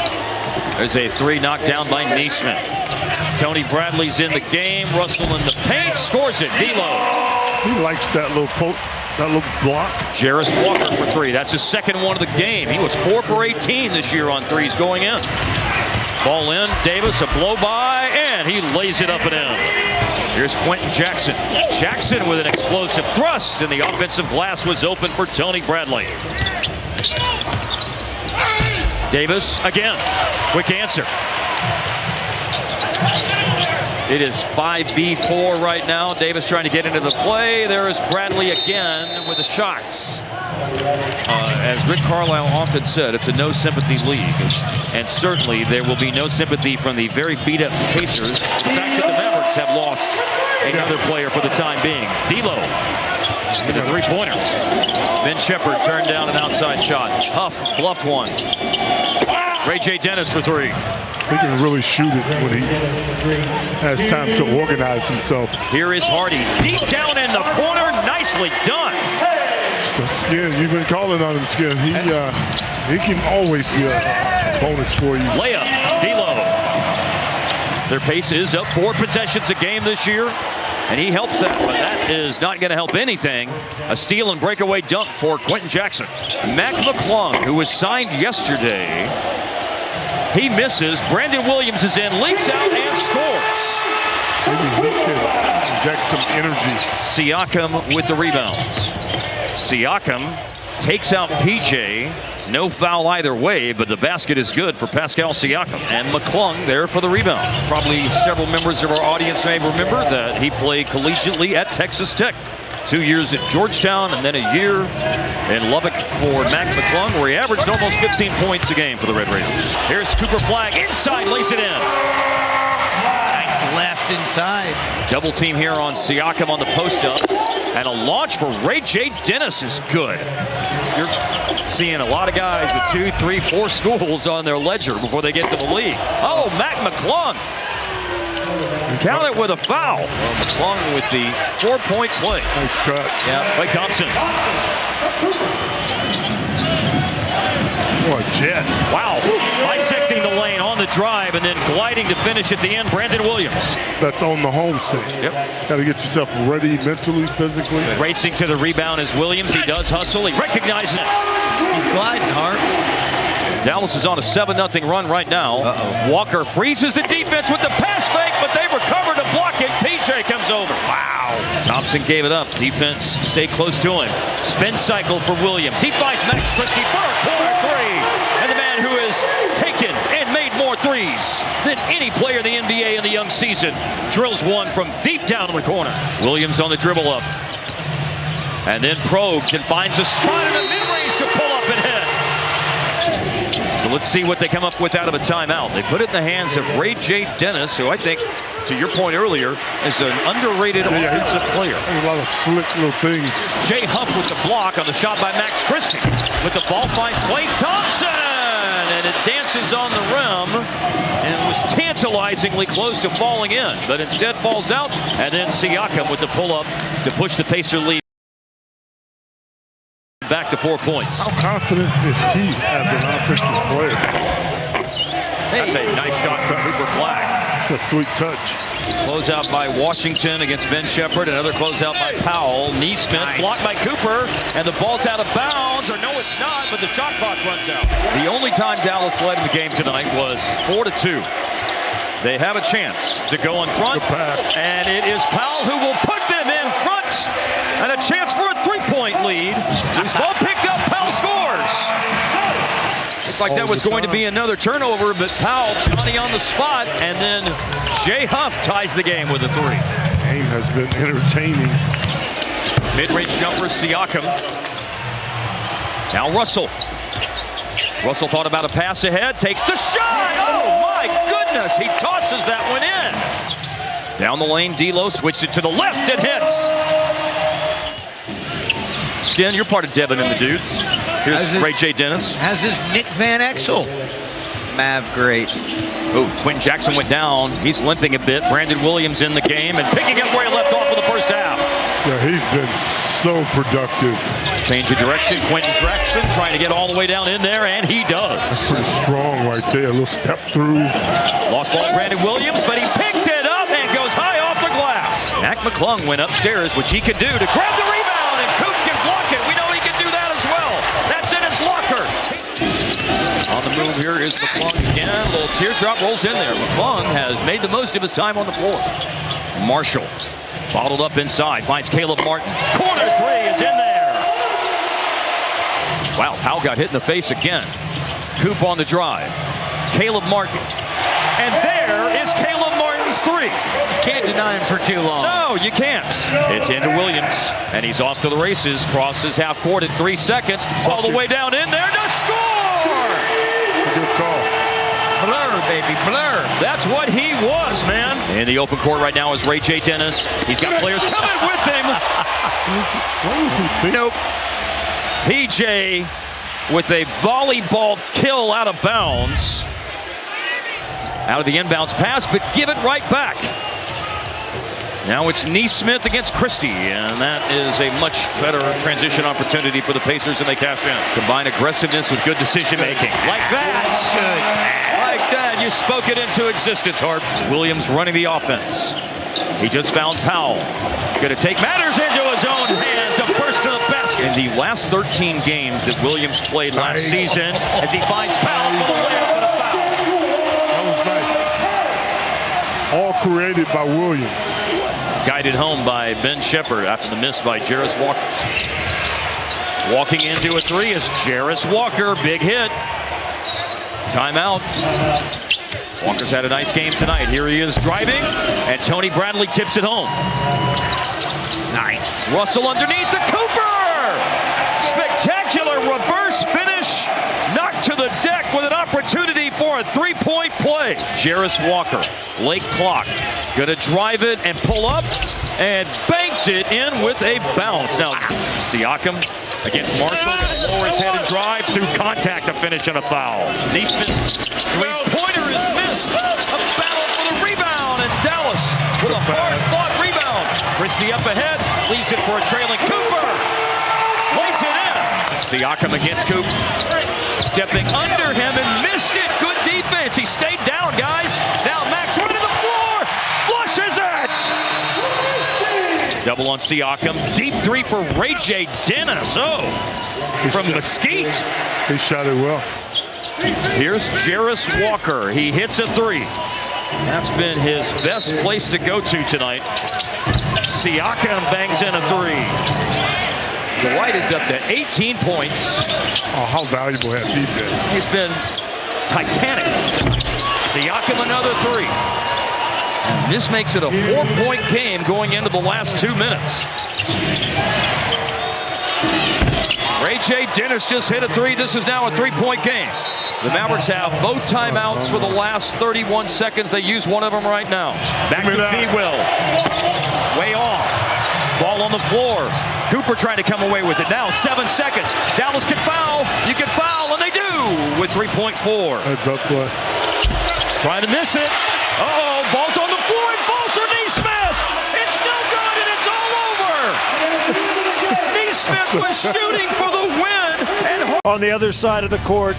There's a three knocked down by Neesmith. Tony Bradley's in the game. Russell in the paint, scores it. D'Lo. He likes that little poke, that little block. Jarris Walker for three. That's his second one of the game. He was 4 for 18 this year on threes going in. Ball in, Davis, a blow by, and he lays it up and in. Here's Quentin Jackson. Jackson with an explosive thrust, and the offensive glass was open for Tony Bradley. Davis again. Quick answer. It is 5v4 right now. Davis trying to get into the play. There is Bradley again with the shots. As Rick Carlisle often said, it's a no sympathy league. And certainly there will be no sympathy from the very beat up Pacers. The fact that the Mavericks have lost another player for the time being. D'Lo with a three-pointer. Ben Shepherd turned down an outside shot. Huff bluffed one. Ray J. Dennis for three. He can really shoot it when he has time to organize himself. Here is Hardy. Deep down in the corner. Nicely done. The Skin, you've been calling on him, Skin. He can always be a bonus for you. Layup. D'Lo. Their pace is up 4 possessions a game this year. And he helps that, but that is not going to help anything. A steal and breakaway dunk for Quentin Jackson. Mac McClung, who was signed yesterday, he misses. Brandon Williams is in, leaks out, and scores. Maybe he can inject some energy. Siakam with the rebounds. Siakam takes out PJ. No foul either way, but the basket is good for Pascal Siakam. And McClung there for the rebound. Probably several members of our audience may remember that he played collegiately at Texas Tech. 2 years at Georgetown and then a year in Lubbock for Mac McClung, where he averaged almost 15 points a game for the Red Raiders. Here's Cooper Flagg inside, lays it in. Nice left inside. Double team here on Siakam on the post up. And a launch for Ray J. Dennis is good. You're seeing a lot of guys with 2, 3, 4 schools on their ledger before they get to the league. Oh, Mac McClung. Count it with a foul. Well, McClung with the 4-point play. Nice cut. Yeah, Klay Thompson. What a jet. Wow. Bisecting the lane on the drive and then gliding to finish at the end, Brandon Williams. That's on the home set. Yep. Got to get yourself ready mentally, physically. Racing to the rebound is Williams. He does hustle. He recognizes it. He's gliding hard. Dallas is on a 7-0 run right now. Walker freezes the defense with the pass fake, but they recover to block it. PJ comes over. Wow. Thompson gave it up. Defense stayed close to him. Spin cycle for Williams. He finds Max Christie for a corner three. And the man who has taken and made more threes than any player in the NBA in the young season drills one from deep down in the corner. Williams on the dribble up. And then probes and finds a spot in the mid-range to pull up and hit. So let's see what they come up with out of a timeout. They put it in the hands of Ray J. Dennis, who I think, to your point earlier, is an underrated offensive player. A lot of slick little things. Jay Huff with the block on the shot by Max Christie. With the ball finds Klay Thompson, and it dances on the rim and was tantalizingly close to falling in, but instead falls out. And then Siakam with the pull-up to push the Pacer lead back to 4 points. How confident is he as an offensive player? That's a nice shot from Cooper Flagg. It's a sweet touch. Closeout by Washington against Ben Shepherd. Another closeout by Powell. Neesmith blocked by Cooper, and the ball's out of bounds. Or no, it's not, but the shot clock runs out. The only time Dallas led in the game tonight was 4-2. They have a chance to go in front, and it is Powell who will put them in front, and a chance for a three-point lead. Loose ball picked up, Powell scores. Looked like that was going to be another turnover, but Powell, Johnny on the spot, and then Jay Huff ties the game with a three. Game has been entertaining. Mid-range jumper, Siakam. Now Russell. Russell thought about a pass ahead, takes the shot. Oh my goodness, he tosses that one in. Down the lane, D'Lo switched it to the left, it hits. Skin, you're part of Devin and the Dudes. Here's Ray J. Dennis. Has his Nick Van Exel. Mav great. Oh, Quentin Jackson went down. He's limping a bit. Brandon Williams in the game and picking up where he left off in the first half. Yeah, he's been so productive. Change of direction. Quentin Jackson trying to get all the way down in there, and he does. That's pretty strong right there. A little step through. Lost ball, Brandon Williams, but he picked it up and goes high off the glass. Mac McClung went upstairs, which he could do to grab the rebound, and Coop can block it. We know he can do that as well. That's in his locker. On the move here is McClung again. A little teardrop rolls in there. McClung has made the most of his time on the floor. Marshall bottled up inside, finds Caleb Martin. Corner three is in there. Wow, Powell got hit in the face again. Coop on the drive. Caleb Martin. And there is Caleb Martin's three. Can't deny him for too long. No, you can't. It's into Williams, and he's off to the races. Crosses half court in 3 seconds. All the way down in there to score! Good call. Blur, baby, blur. That's what he was, man. In the open court right now is Ray J. Dennis. He's got players coming with him. What was he thinking? Nope. PJ with a volleyball kill out of bounds. Out of the inbounds pass, but give it right back. Now it's Neesmith against Christie, and that is a much better transition opportunity for the Pacers, and they cash in. Combine aggressiveness with good decision making. Like that. Like that. You spoke it into existence, Hart. Williams running the offense. He just found Powell. Going to take matters into his own hands. A burst to the basket. In the last 13 games that Williams played last season, as he finds Powell for the layup and a foul. That was nice. All created by Williams. Guided home by Ben Shepherd after the miss by Jarris Walker. Walking into a three is Jarris Walker. Big hit. Timeout. Walker's had a nice game tonight. Here he is driving, and Tony Bradley tips it home. Nice. Russell underneath to Cooper. Spectacular reverse finish. Knocked to the deck with an opportunity for a three-point play. Jarris Walker, late clock. Gonna drive it and pull up, and banked it in with a bounce. Now, Siakam against Marshall, gonna lower his head and drive through contact to finish on a foul. Neesmith, three-pointer is missed. A battle for the rebound, and Dallas with a hard-fought rebound. Christie up ahead, leaves it for a trailing Cooper. Lays it in. Siakam against Coop. Stepping under him and missed it. Good defense. He stayed down, guys. Now Max running to the floor. Flushes it. Double on Siakam. Deep three for Ray J. Dennis. Oh, from Mesquite. He shot it well. Here's Jarris Walker. He hits a three. That's been his best place to go to tonight. Siakam bangs in a three. Dwight is up to 18 points. Oh, how valuable has he been? He's been titanic. Siakam another three. And this makes it a 4-point game going into the last 2 minutes. Ray J. Dennis just hit a three. This is now a 3-point game. The Mavericks have both timeouts for the last 31 seconds. They use one of them right now. Back to B-Will. Way off. Ball on the floor. Cooper trying to come away with it. Now 7 seconds. Dallas can foul. You can foul, and they do with 3.4. Heads up play. Trying to miss it. Uh-oh, ball's on the floor. It falls for Neesmith. It's no good, and it's all over. Neesmith was shooting for the win. And on the other side of the court,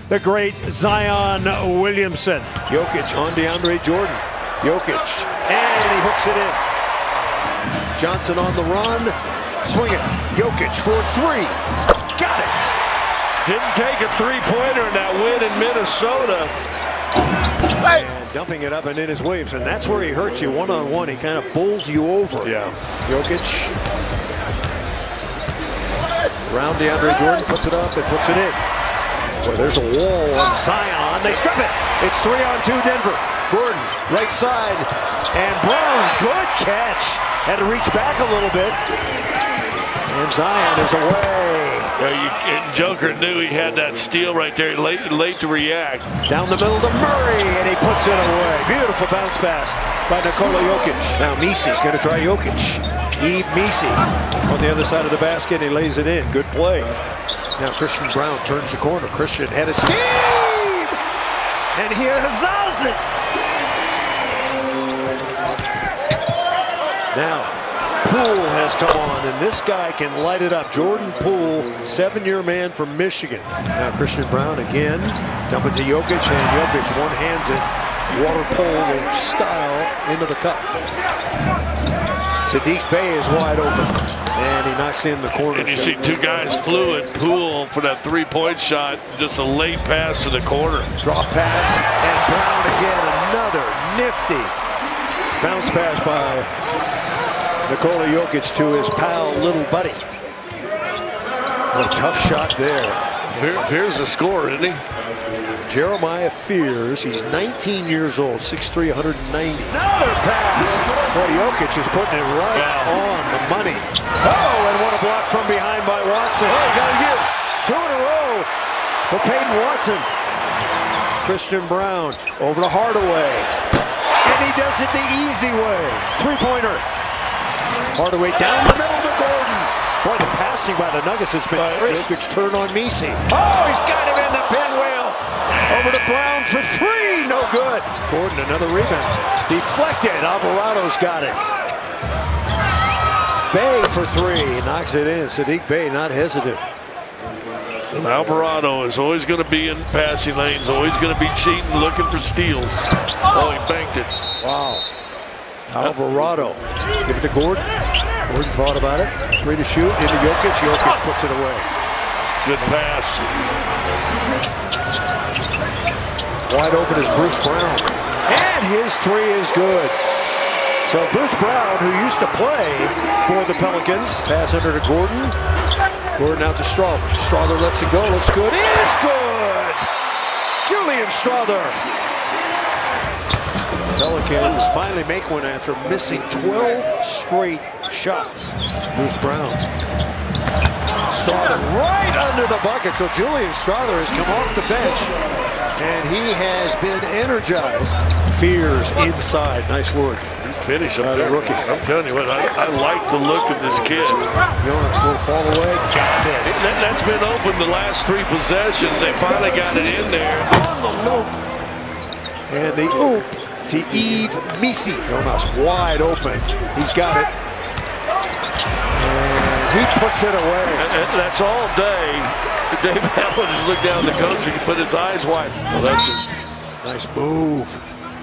the great Zion Williamson. Jokic on DeAndre Jordan. Jokic, and he hooks it in. Johnson on the run. Swing it. Jokic for three. Got it. Didn't take a three-pointer in that win in Minnesota. And dumping it up and in is Williams, and that's where he hurts you one-on-one. He kind of bowls you over. Yeah. Jokic. Around DeAndre Jordan, puts it up and puts it in. Boy, there's a wall on Zion. They strip it. It's 3-on-2 Denver. Gordon, right side. And Brown, good catch. Had to reach back a little bit. And Zion is away. Yeah, Joker knew he had that steal right there, late to react. Down the middle to Murray, and he puts it away. Beautiful bounce pass by Nikola Jokic. Now Misi's going to try Jokic. Yves Misi on the other side of the basket. He lays it in. Good play. Now Christian Brown turns the corner. Christian had a scheme, and here's it. Now Poole has come on, and this guy can light it up. Jordan Poole, 7-year man from Michigan. Now Christian Brown again, dump it to Jokic, and Jokic one-hands it. Water polo style into the cup. Sadiq Bey is wide open, and he knocks in the corner. And you see two guys fluid. Poole for that three-point shot, just a late pass to the corner. Drop pass, and Brown again, another nifty bounce pass by Nikola Jokic to his pal, little buddy. A tough shot there. Here's the score, isn't he? Jeremiah Fears. He's 19 years old, 6'3", 190. Another pass. Boy, Jokic is putting it right on the money. Oh, and what a block from behind by Watson. Oh, gotta get 2 in a row for Peyton Watson. It's Christian Brown over to Hardaway. And he does it the easy way. Three-pointer. Hardaway down the middle to Gordon. Boy, the passing by the Nuggets has been Jokic turn on Messi. Oh, he's got him in the pinwheel. Over to Brown for 3. No good. Gordon, another rebound. Deflected. Alvarado's got it. Bey for 3. Knocks it in. Sadiq Bey not hesitant. Alvarado is always going to be in passing lanes, always going to be cheating, looking for steals. Oh, he banked it. Wow. Alvarado. Give it to Gordon. Gordon thought about it. 3 to shoot. Into Jokic. Jokic puts it away. Good pass. Wide open is Bruce Brown. And his 3 is good. So Bruce Brown, who used to play for the Pelicans, pass under to Gordon. Gordon out to Strawther. Strawther lets it go. Looks good. It is good! Julian Strawther. Pelicans finally make one after missing 12 straight shots. Bruce Brown. Strawther right under the bucket. So Julian Strawther has come off the bench, and he has been energized. Fears inside. Nice work. Finish up there. Rookie. I'm telling you what, I like the look of this kid. Young's little fall away. Got it. That's been open the last 3 possessions. They finally got it in there. On the loop. And the oop to Yves Messi. Jonas wide open. He's got it. And he puts it away. And that's all day. David Allen just looked down the coach and put his eyes wide. Well, that's just nice move.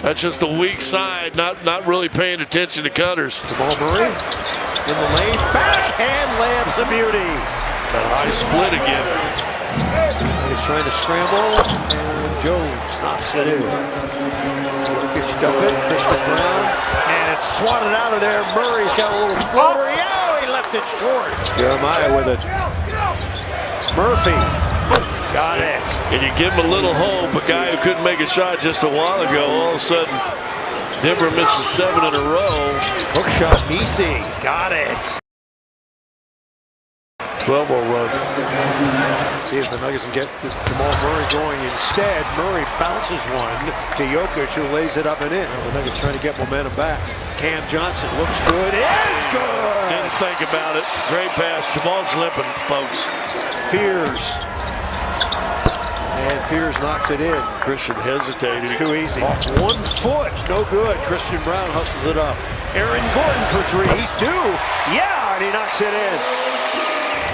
That's just a weak side, not really paying attention to cutters. Jamal Murray in the lane. Backhand layup's a beauty. That high split again. He's trying to scramble, and Jones knocks it in. Jokic dump it. Christian Brown. And it's swatted out of there. Murray's got a little floater. Oh, he left it short. Jeremiah with it. Murphy. Got it. And you give him a little hope. A guy who couldn't make a shot just a while ago, all of a sudden, Denver misses 7 in a row. Hook shot, Messi. Got it. 12-ball run. See if the Nuggets can get Jamal Murray going instead. Murray bounces one to Jokic, who lays it up and in. The Nuggets trying to get momentum back. Cam Johnson looks good. It's good. Didn't think about it. Great pass. Jamal's limping, folks. Fears. And Fears knocks it in. Christian hesitated. It's too easy. Off 1 foot. No good. Christian Brown hustles it up. Aaron Gordon for 3. He's due. Yeah, and he knocks it in.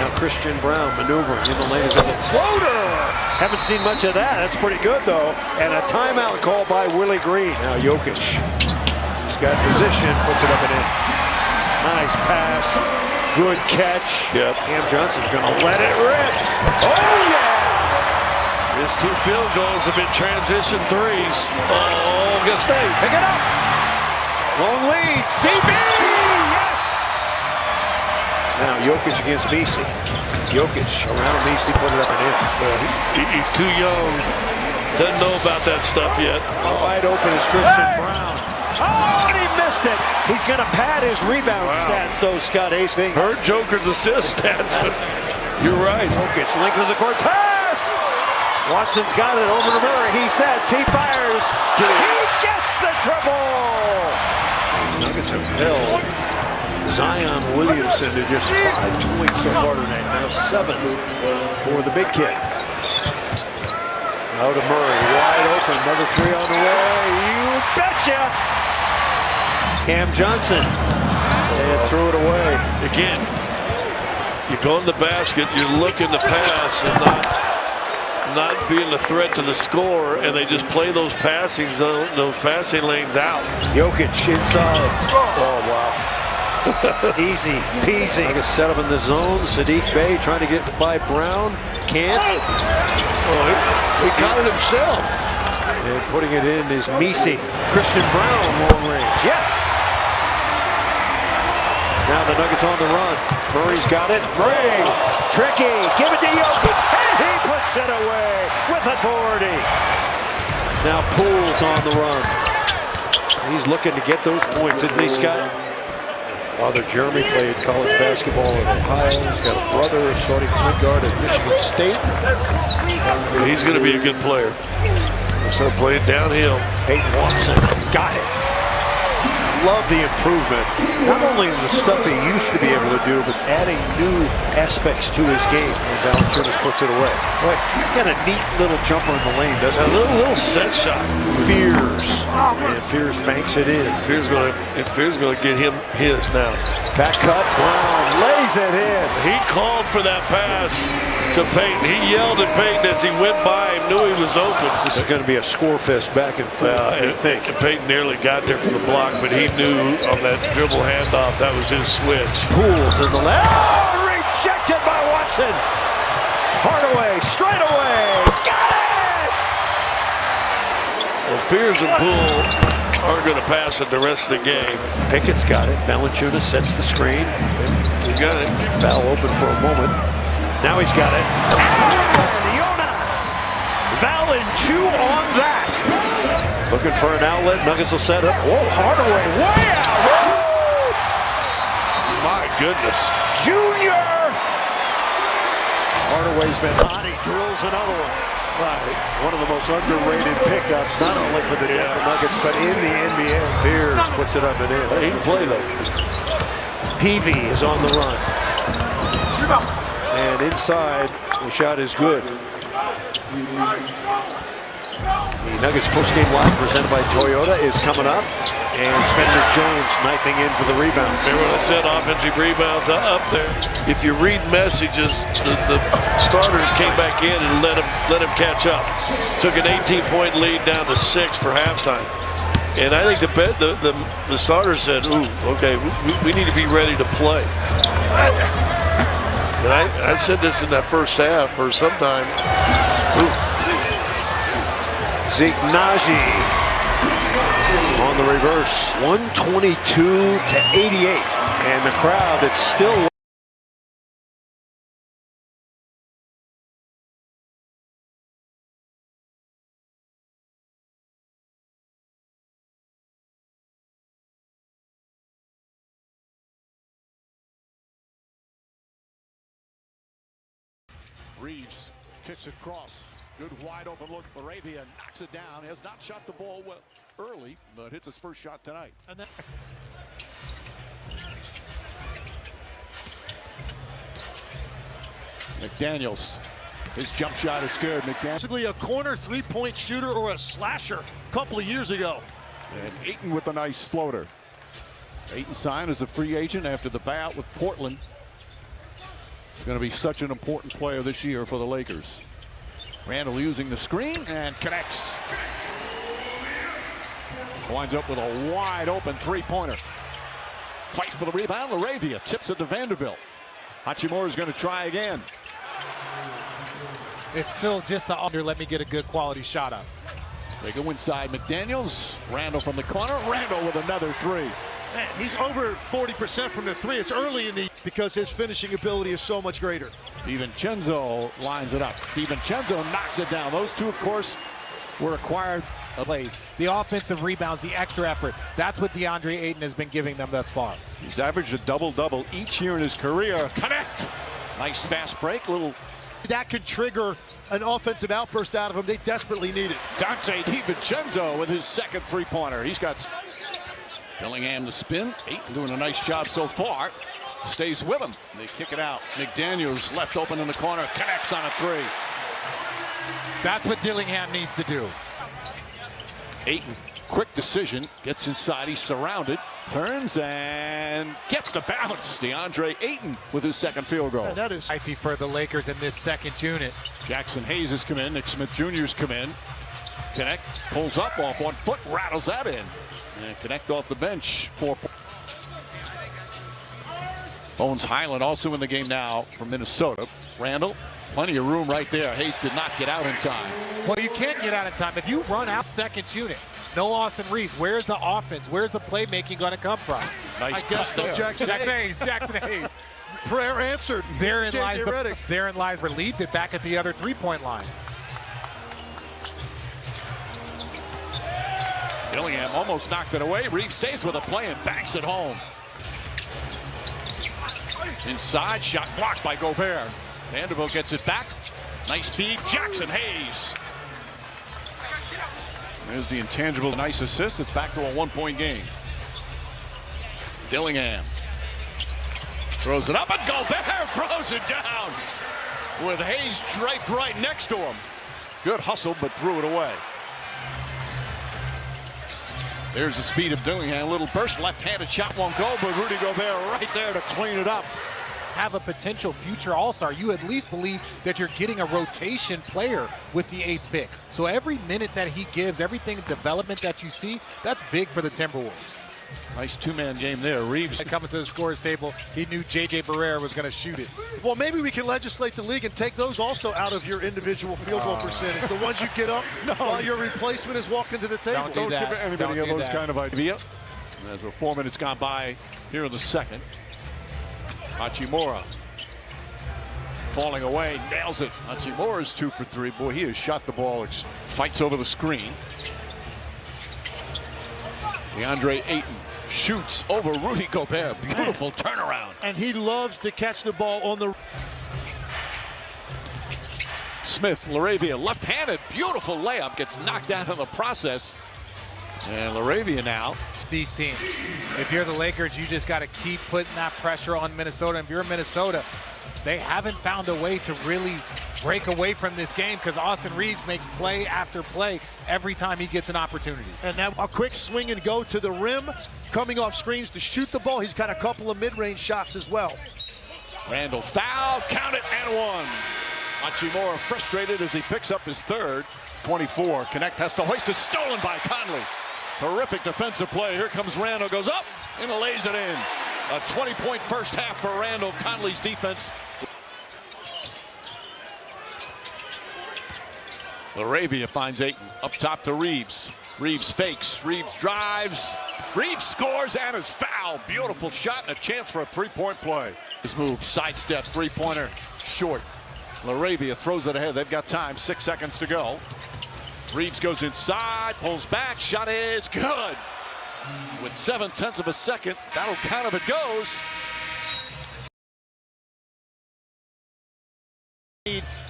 Now Christian Brown maneuvering in the lane of the floater. Haven't seen much of that. That's pretty good, though. And a timeout call by Willie Green. Now Jokic. He's got position. Puts it up and in. Nice pass. Good catch. Yep. Cam Johnson's going to let it rip. Oh, yeah. His 2 field goals have been transition 3s. Oh, good stay. Pick it up. Long lead. CB. Yes. Now Jokic against Messi. Jokic around Messi, put it up and in. He's too young. Doesn't know about that stuff yet. Wide open is Christian Brown. Oh, and he missed it. He's going to pad his rebound stats, though, Scott Ace. Heard Joker's assist stats, but you're right. Jokic, length of the court pass. Watson's got it over to Murray. He sets, he fires. He gets the triple. Nuggets have held Zion Williamson to just 5 points so far tonight. Now 7 for the big kid. Now to Murray, wide open. Another 3 on the way. You betcha. Cam Johnson. And threw it away. Again, you go in the basket, you're looking to pass and not being a threat to the score, and they just play those passing lanes out. Jokic inside. Oh, wow. Easy peasy. Like a set up in the zone. Sadiq Bey trying to get by Brown. Can't. Oh, he caught it himself. And putting it in is Messi. Christian Brown, long range. Yes. Now the Nuggets on the run. Murray's got it. Murray. Tricky. Give it to Jokic. And he puts puts it away with authority. Now Poole's on the run. He's looking to get those points, isn't he, Scott? Father Jeremy played college basketball at Ohio. He's got a brother starting point guard at Michigan State. He's going to be a good player. He'll start playing downhill. Peyton Watson got it. Love the improvement. Not only the stuff he used to be able to do, but adding new aspects to his game. And Valanciunas puts it away. Boy, he's got a neat little jumper in the lane, doesn't he? A little set shot. Fears. And Fears banks it in. Fears going to get him his now. Back cut. Brown lays it in. He called for that pass to Peyton. He yelled at Peyton as he went by him, knew he was open. This is going to be a score fest back and forth. I think Peyton nearly got there for the block, but he knew on that dribble handoff that was his switch. Poole's in the left. Oh, rejected by Watson. Hardaway straight away. Got it! Well, Fears and Poole aren't going to pass it the rest of the game. Pickett's got it. Valanciunas sets the screen. He got it. Val open for a moment. Now he's got it. And Jonas! Valanciunas on that. Looking for an outlet. Nuggets will set up. Whoa, Hardaway way out. Woo! My goodness. Junior! Hardaway's been hot. He drills another one. Right. One of the most underrated pickups, not only for the Denver Nuggets, but in the NBA. Fears puts it up and in. He can play those. Peavy is on the run. And inside, the shot is good. The Nuggets postgame live presented by Toyota is coming up. And Spencer Jones knifing in for the rebound. Remember what I said, offensive rebounds up there. If you read messages, the starters came back in and let him catch up. Took an 18-point lead down to 6 for halftime. And I think the starters said, ooh, okay, we need to be ready to play. And I said this in that first half for some time. Zeke Naji on the reverse. 122-88. And the crowd that's still Reeves kicks across. Good wide open look. Moravia knocks it down. Has not shot the ball well early, but hits his first shot tonight. And then McDaniels. His jump shot is good. McDaniels. Basically a corner three-point shooter or a slasher a couple of years ago. And Ayton with a nice floater. Ayton signed as a free agent after the buyout with Portland. Going to be such an important player this year for the Lakers. Randall using the screen and connects. Winds up with a wide open three-pointer. Fight for the rebound. Laravia tips it to Vanderbilt. Hachimura is going to try again. It's still just the under. Let me get a good quality shot up. They go inside McDaniels. Randall from the corner. Randall with another three. Man, he's over 40% from the three. It's early in the because his finishing ability is so much greater. DiVincenzo lines it up. DiVincenzo knocks it down. Those two, of course, were acquired plays. The offensive rebounds, the extra effort. That's what DeAndre Ayton has been giving them thus far. He's averaged a double-double each year in his career. Connect! Nice fast break. That could trigger an offensive outburst out of him. They desperately need it. Dante DiVincenzo with his second three-pointer. He's got Bellingham to spin. Ayton doing a nice job so far. Stays with him. They kick it out. McDaniels left open in the corner. Connects on a three. That's what Dillingham needs to do. Ayton, quick decision. Gets inside. He's surrounded. Turns and gets to balance. DeAndre Ayton with his second field goal. Yeah, that is icy for the Lakers in this second unit. Jackson Hayes has come in. Nick Smith Jr.'s come in. Connect pulls up off 1 foot. Rattles that in. And Connect off the bench. 4 points. Bones Highland also in the game now from Minnesota. Randall, plenty of room right there. Hayes did not get out in time. Well, you can't get out in time. If you run out second unit, no Austin Reeves, where's the offense? Where's the playmaking going to come from? Nice I guess cut there. Jackson Hayes. Prayer answered. Therein Redick. therein lies relieved it back at the other three-point line. Dillingham almost knocked it away. Reeves stays with a play and banks it home. Inside, shot blocked by Gobert. Vanderbilt gets it back. Nice feed, Jackson Hayes. There's the intangible, nice assist. It's back to a one-point game. Dillingham throws it up, and Gobert throws it down with Hayes draped right next to him. Good hustle, but threw it away. There's the speed of Dillingham. A little burst, left-handed shot won't go, but Rudy Gobert right there to clean it up. Have a potential future all-star. You at least believe that you're getting a rotation player with the 8th pick. So every minute that he gives, everything development that you see, that's big for the Timberwolves. Nice two-man game there. Reeves coming to the scorer's table. He knew J.J. Barrera was going to shoot it. Well, maybe we can legislate the league and take those also out of your individual field goal percentage. The ones you get up while your replacement is walking to the table. Don't give anybody those kind of ideas. As the 4 minutes gone by here in the second. Hachimura falling away, nails it. Hachimura's 2 for 3. Boy, he has shot the ball. Fights over the screen. DeAndre Ayton shoots over Rudy Gobert. Beautiful turnaround. And he loves to catch the ball on the... Smith, Laravia, left-handed. Beautiful layup. Gets knocked out in the process. And Laravia now. These teams, if you're the Lakers, you just got to keep putting that pressure on Minnesota. If you're Minnesota, they haven't found a way to really break away from this game because Austin Reeves makes play after play every time he gets an opportunity. And now a quick swing and go to the rim, coming off screens to shoot the ball. He's got a couple of mid-range shots as well. Randall foul, count it, and one. Hachimura frustrated as he picks up his third. 24, Connect has to hoist it, stolen by Conley. Terrific defensive play. Here comes Randall, goes up and lays it in. A 20-point first half for Randall. Conley's defense. Laravia finds Ayton up top to Reeves. Reeves fakes, Reeves drives, Reeves scores and is fouled. Beautiful shot and a chance for a three-point play. His move, sidestep, three-pointer, short. Laravia throws it ahead. They've got time, 6 seconds to go. Reeves goes inside, pulls back, shot is good. With 7/10 of a second, that'll count if it goes.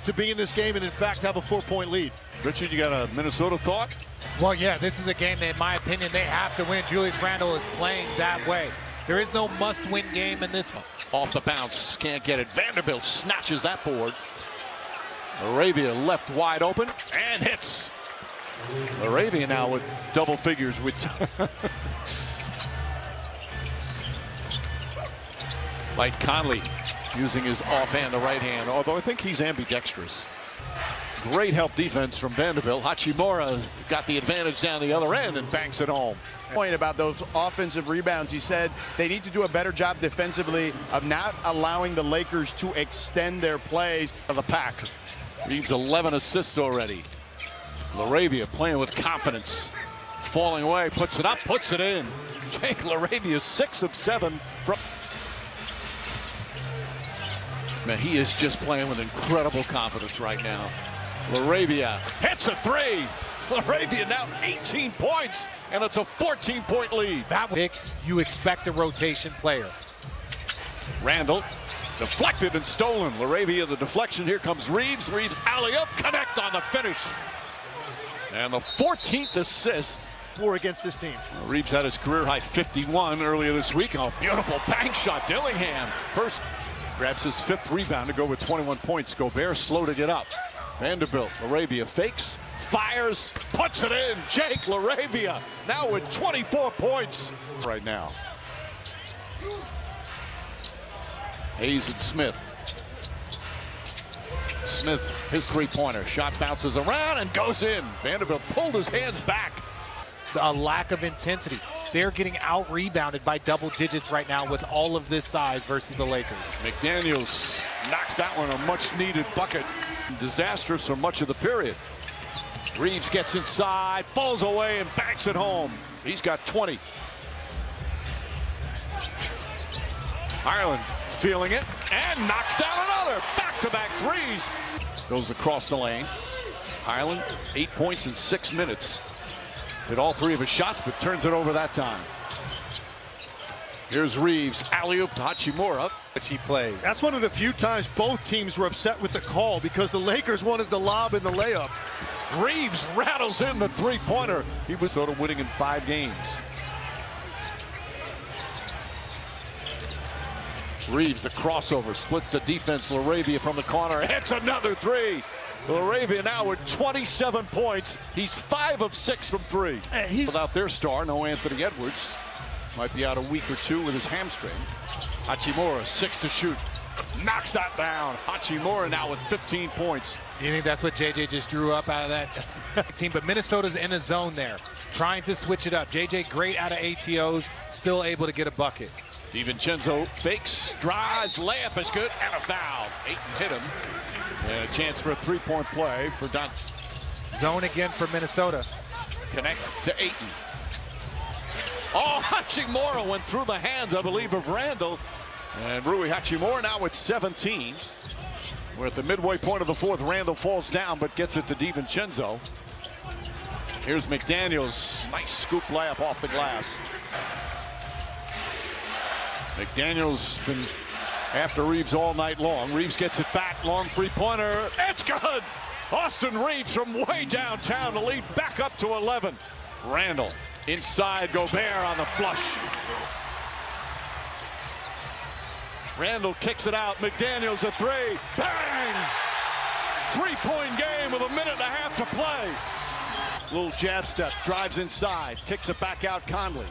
To be in this game and in fact have a 4-point lead. Richard, you got a Minnesota thought? Well, yeah, this is a game that, in my opinion, they have to win. Julius Randle is playing that way. There is no must-win game in this one. Off the bounce, can't get it. Vanderbilt snatches that board. Arabia left wide open and hits. Arabia now with double figures with Mike Conley using his offhand, the right hand, although I think he's ambidextrous. Great help defense from Vanderbilt. Hachimura's got the advantage down the other end and banks it home. Point about those offensive rebounds, he said they need to do a better job defensively of not allowing the Lakers to extend their plays. Of the pack. Reeves 11 assists already. Laravia playing with confidence. Falling away, puts it up, puts it in. Jake Laravia 6 of 7 from. Man, he is just playing with incredible confidence right now. Laravia hits a three. Laravia now 18 points, and it's a 14-point lead. That pick, you expect a rotation player. Randall deflected and stolen. Laravia the deflection. Here comes Reeves. Reeves alley-up, connect on the finish. And the 14th assist for against this team. Reeves had his career-high 51 earlier this week. And a beautiful bank shot. Dillingham first grabs his 5th rebound to go with 21 points. Gobert slow to get up. Vanderbilt, Laravia fakes, fires, puts it in. Jake Laravia now with 24 points right now. Hayes and Smith. Smith, his three-pointer. Shot bounces around and goes in. Vanderbilt pulled his hands back. A lack of intensity. They're getting out-rebounded by double digits right now with all of this size versus the Lakers. McDaniels knocks that one, a much-needed bucket. Disastrous for much of the period. Reeves gets inside, falls away, and banks it home. He's got 20. Ireland feeling it. and knocks down another. Back-to-back threes. Goes across the lane. Highland, 8 points in 6 minutes. Hit all 3 of his shots, but turns it over that time. Here's Reeves, alley-oop to Hachimura. Which he played. That's one of the few times both teams were upset with the call because the Lakers wanted the lob and the layup. Reeves rattles in the three-pointer. He was sort of winning in 5 games. Reeves, the crossover, splits the defense. LaRavia from the corner, hits another 3. LaRavia now with 27 points. He's 5 of 6 from 3. Without their star, no Anthony Edwards. Might be out a week or 2 with his hamstring. Hachimura, 6 to shoot. Knocks that down. Hachimura now with 15 points. You think that's what JJ just drew up out of that team? But Minnesota's in a zone there, trying to switch it up. JJ great out of ATOs, still able to get a bucket. DiVincenzo fakes, drives, layup is good, and a foul. Ayton hit him. And a chance for a 3-point play for Doncic. Zone again for Minnesota. Connect to Ayton. Oh, Hachimura went through the hands, I believe, of Randall. And Rui Hachimura now with 17. We're at the midway point of the 4th. Randall falls down, but gets it to DiVincenzo. Here's McDaniels. Nice scoop layup off the glass. McDaniels been after Reeves all night long. Reeves gets it back. Long three-pointer. It's good. Austin Reeves from way downtown to lead back up to 11. Randall inside. Gobert on the flush. Randall kicks it out. McDaniels a 3. Bang! 3-point game with 1.5 minutes to play. Little jab step. Drives inside. Kicks it back out. Conley.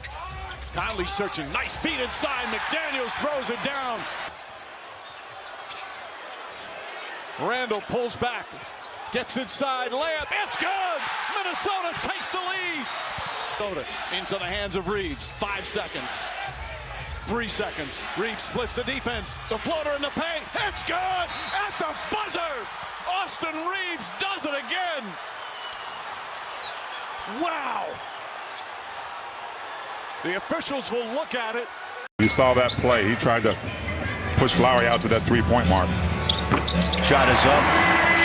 Conley searching. Nice feet inside. McDaniels throws it down. Randall pulls back. Gets inside. Layup. It's good! Minnesota takes the lead. Into the hands of Reeves. 5 seconds. 3 seconds. Reeves splits the defense. The floater in the paint. It's good! At the buzzer! Austin Reeves does it again! Wow! The officials will look at it. You saw that play. He tried to push Lowry out to that 3-point mark. Shot is up.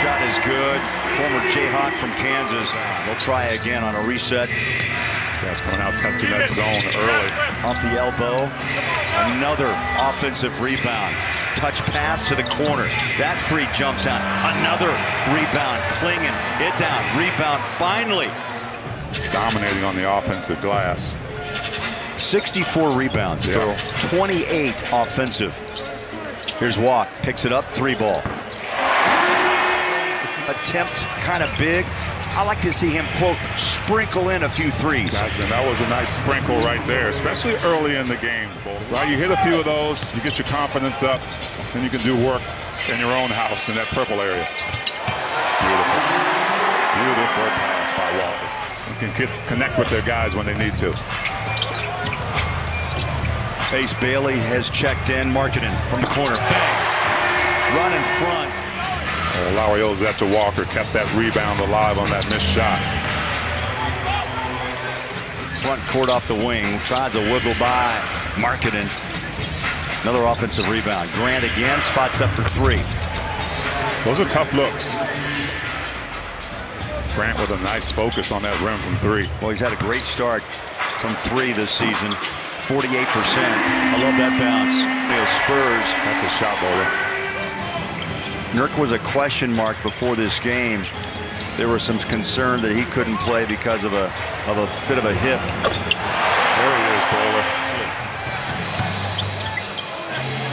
Shot is good. Former Jayhawk from Kansas. They'll try again on a reset. Guys coming out testing that zone early. Off the elbow. Another offensive rebound. Touch pass to the corner. That 3 jumps out. Another rebound. Klingen. It's out. Rebound finally. Dominating on the offensive glass. 64 rebounds, Phil. 28 offensive. Here's Walk. Picks it up. 3-ball. Attempt kind of big. I like to see him, quote, sprinkle in a few threes. And that was a nice sprinkle right there, especially early in the game. Right, you hit a few of those, you get your confidence up, and you can do work in your own house in that purple area. Beautiful. Beautiful pass by Walker. You can connect with their guys when they need to. Ace Bailey has checked in. Marketing from the corner. Bang! Run in front. Lowry owes that to Walker. Kept that rebound alive on that missed shot. Front court off the wing. Tries to wiggle by. Marketing. Another offensive rebound. Grant again. Spots up for 3. Those are tough looks. Grant with a nice focus on that rim from 3. Well, he's had a great start from 3 this season. 48%. I love that bounce. Spurs. That's a shot, Bowler. Nurk was a question mark before this game. There was some concern that he couldn't play because of a bit of a hip. There he is, Bowler.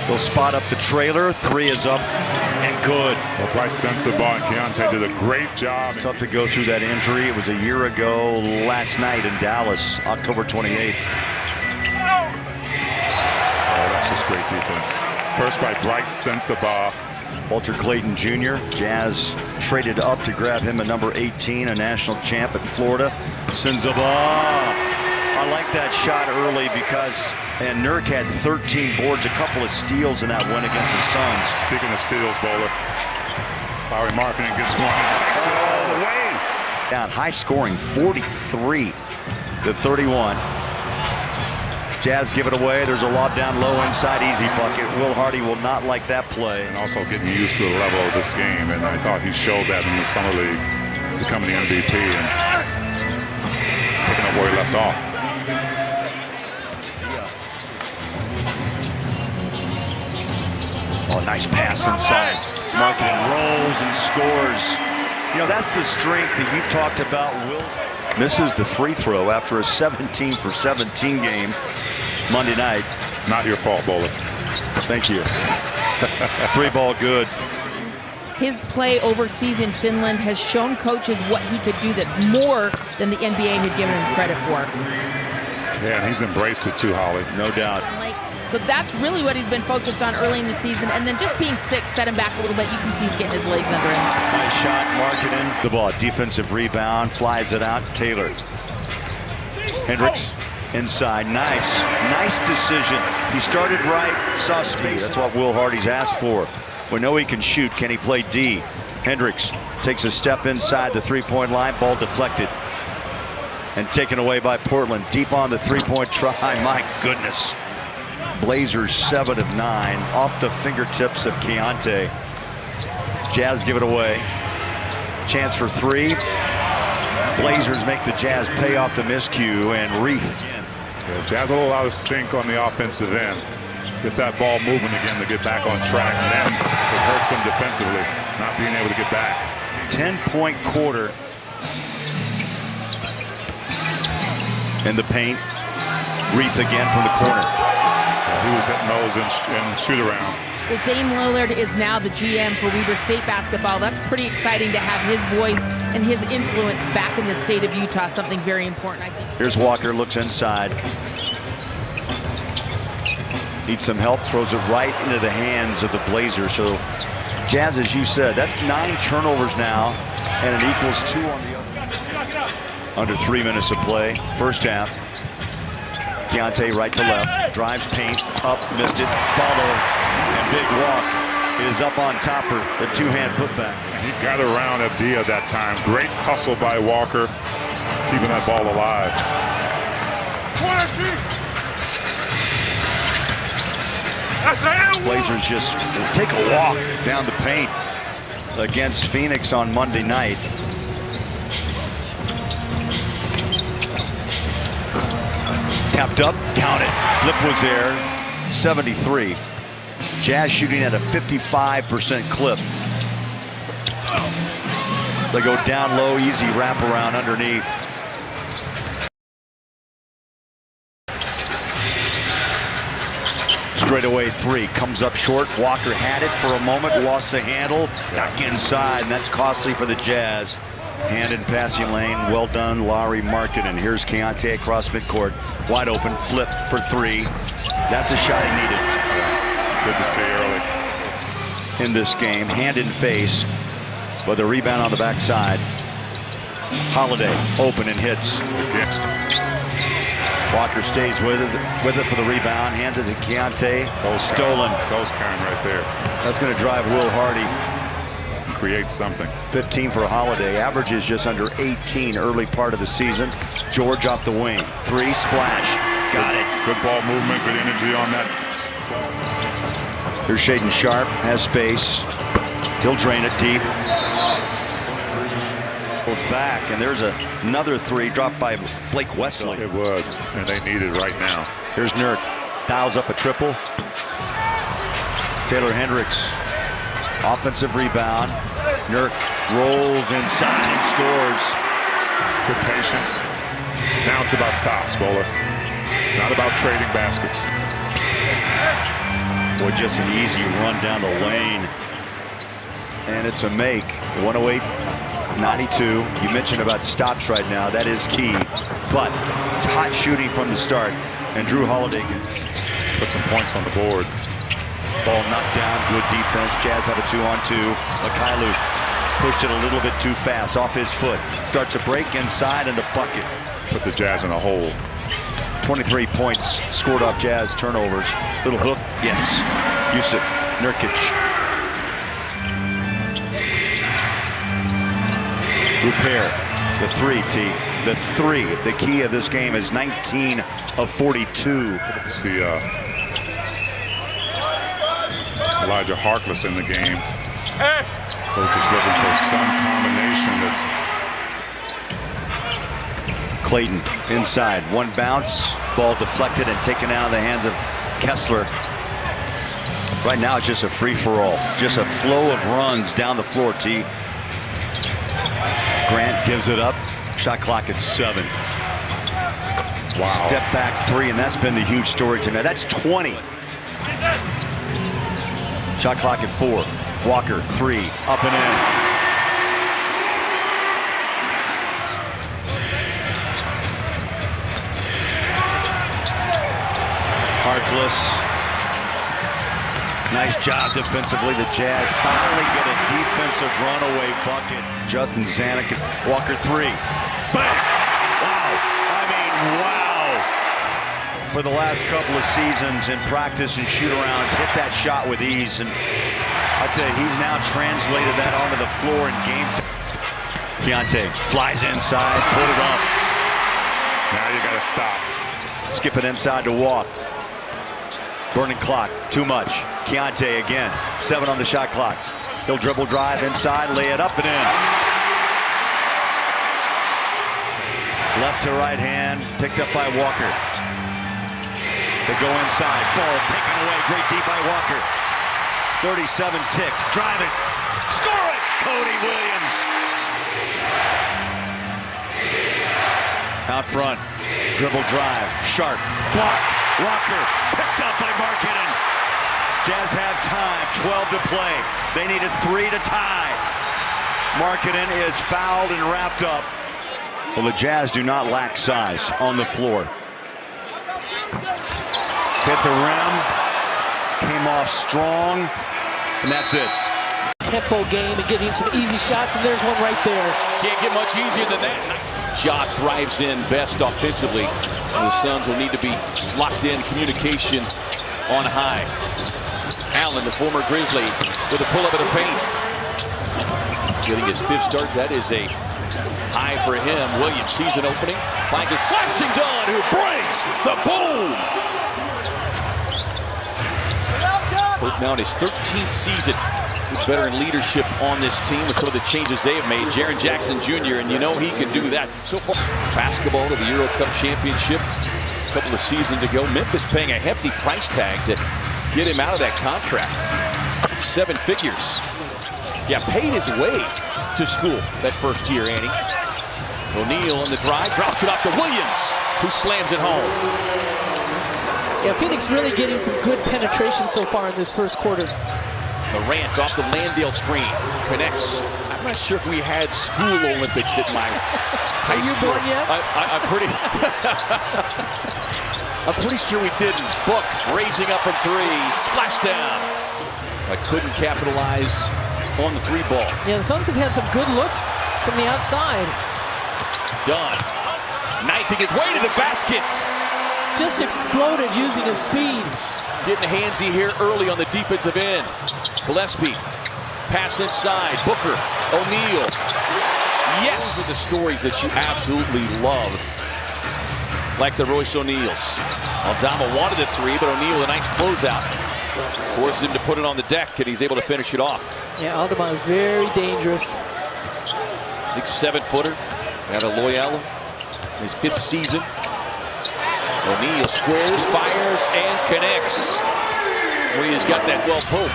They'll spot up the trailer. 3 is up and good. Well, Bryce Sensabaugh and Keontae did a great job. Tough to go through that injury. It was a year ago last night in Dallas, October 28th. Oh, that's just great defense. First by Bryce Sensabaugh. Walter Clayton Jr. Jazz traded up to grab him at number 18, a national champ at Florida. Sensabaugh. I like that shot early because Nurk had 13 boards, a couple of steals in that win against the Suns. Speaking of steals, Bowler, Lowry Marketing gets one and takes it all the way. Down high scoring, 43 to 31. Jazz give it away. There's a lob down low inside, easy bucket. Will Hardy will not like that play. And also getting used to the level of this game, and I thought he showed that in the summer league, becoming the MVP and picking up where he left off. Oh, nice pass inside. Marketing rolls and scores. You know, that's the strength that you've talked about. Will misses the free throw after a 17 for 17 game Monday night. Not your fault, Bowler. Thank you. 3-ball good. His play overseas in Finland has shown coaches what he could do that's more than the NBA had given him credit for. Yeah, and he's embraced it too, Holly. No doubt. So that's really what he's been focused on early in the season. And then just being sick set him back a little bit. You can see he's getting his legs under him. Nice shot, Markkanen. The ball, defensive rebound, flies it out. Taylor. Hendricks inside. Nice decision. He started right, saw speed. That's what Will Hardy's asked for. We know he can shoot. Can he play D? Hendricks takes a step inside the three-point line. Ball deflected and taken away by Portland. Deep on the three-point try. My goodness. Blazers 7 of 9 off the fingertips of Keontae. Jazz give it away. Chance for 3. Blazers make the Jazz pay off the miscue, and Reith. Yeah, Jazz a little out of sync on the offensive end. Get that ball moving again to get back on track, and then it hurts him defensively, not being able to get back. 10-point quarter in the paint. Reith again from the corner. He was hitting those in shoot-around. Well, Dame Lillard is now the GM for Weber State basketball. That's pretty exciting to have his voice and his influence back in the state of Utah, something very important, I think. Here's Walker, looks inside. Needs some help, throws it right into the hands of the Blazers. So, Jazz, as you said, that's 9 turnovers now, and it equals 2 on the other. Under 3 minutes of play, first half. Keontae right to left, drives paint, up, missed it, follow, and big walk is up on top for the two-hand putback. He got around Abdia that time. Great hustle by Walker, keeping that ball alive. Blazers just take a walk down the paint against Phoenix on Monday night. Tapped up, count it. Flip was there, 73. Jazz shooting at a 55% clip. They go down low, easy wraparound underneath. Straightaway 3, comes up short. Walker had it for a moment, lost the handle, back inside, and that's costly for the Jazz. Hand in passing lane, well done, Lauri Markkanen. Here's Keontae across midcourt, wide open, flip for 3. That's a shot he needed. Good to see early in this game. Hand in face, but the rebound on the backside. Holiday open and hits. Walker stays with it for the rebound. Hands it to Keontae. Stolen. Those kind right there. That's going to drive Will Hardy. Create something. 15 for Holiday. Averages just under 18 early part of the season. George off the wing. 3, splash. Got it. Good ball movement, good energy on that. Here's Shaedon Sharpe. Has space. He'll drain it deep. Goes back, and there's another 3 dropped by Blake Wesley. It was, and they need it right now. Here's Nurk. Dials up a triple. Taylor Hendricks. Offensive rebound. Nurk rolls inside and scores. Good patience. Now it's about stops, Bowler. Not about trading baskets. Boy, just an easy run down the lane. And it's a make. 108-92. You mentioned about stops right now. That is key. But hot shooting from the start. And Drew Holiday can put some points on the board. Ball knocked down, good defense. Jazz have a 2-on-2. Mikhailuk pushed it a little bit too fast off his foot. Starts a break inside and the bucket. Put the Jazz in a hole. 23 points scored off Jazz turnovers. Little hook, yes. Jusuf Nurkic. Rupert, the 3, T. The 3, the key of this game is 19 of 42. See Elijah Harkless in the game. Coach is looking for some combination that's... Clayton inside, one bounce, ball deflected and taken out of the hands of Kessler. Right now it's just a free-for-all, just a flow of runs down the floor. Grant gives it up, shot clock at 7. Wow. Step back 3, and that's been the huge story tonight. That's 20. Shot clock at 4. Walker 3, up and in. Harkless. Nice job defensively. The Jazz finally get a defensive runaway bucket. Justin Zanuck, Walker 3. Bang! Wow. I mean, wow. For the last couple of seasons in practice and shoot-arounds, hit that shot with ease. And I'd say he's now translated that onto the floor in game time. Keontae flies inside, put it up. Now you got to stop. Skip it inside to walk. Burning clock, too much. Keontae again, 7 on the shot clock. He'll dribble drive inside, lay it up and in. Left to right hand, picked up by Walker. They go inside, ball taken away, great deep by Walker. 37 ticks, driving, score it, Cody Williams. Out front, dribble drive, sharp, blocked. Walker picked up by Markkanen. Jazz have time, 12 to play. They needed 3 to tie. Markkanen is fouled and wrapped up. Well, the Jazz do not lack size on the floor. Hit the rim, came off strong, and that's it. Tempo game and getting some easy shots, and there's one right there. Can't get much easier than that. Ja thrives in best offensively. And the Suns will need to be locked in, communication on high. Allen, the former Grizzly, with a pull-up of the paint. Getting his 5th start, that is a high for him. Williams sees an opening, finds a slashing Dunn who brings the boom. Pope now in his 13th season. Veteran leadership on this team with some of the changes they have made. Jaren Jackson Jr., and you know he can do that. So far, basketball to the Euro Cup Championship a couple of seasons ago. Memphis paying a hefty price tag to get him out of that contract. 7 figures. Yeah, paid his way to school that first year, Annie. O'Neal on the drive, drops it off to Williams, who slams it home. Yeah, Phoenix really getting some good penetration so far in this first quarter. Morant off the Landale screen, connects. I'm not sure if we had school Olympics at my high school. Are you born yet? I'm pretty sure we didn't. Book raising up from 3, splashdown. I couldn't capitalize on the 3 ball. Yeah, the Suns have had some good looks from the outside. Dunn, knifing his way to the basket. Just exploded using his speed. Getting handsy here early on the defensive end. Gillespie, pass inside. Booker, O'Neal. Yes! Those are the stories that you absolutely love. Like the Royce O'Neals. Aldama wanted a 3, but O'Neal a nice closeout. Forces him to put it on the deck, and he's able to finish it off. Yeah, Aldama is very dangerous. Big 7-footer. Out of Loyola. His 5th season. O'Neal squares, fires, and connects. Williams got that well poked.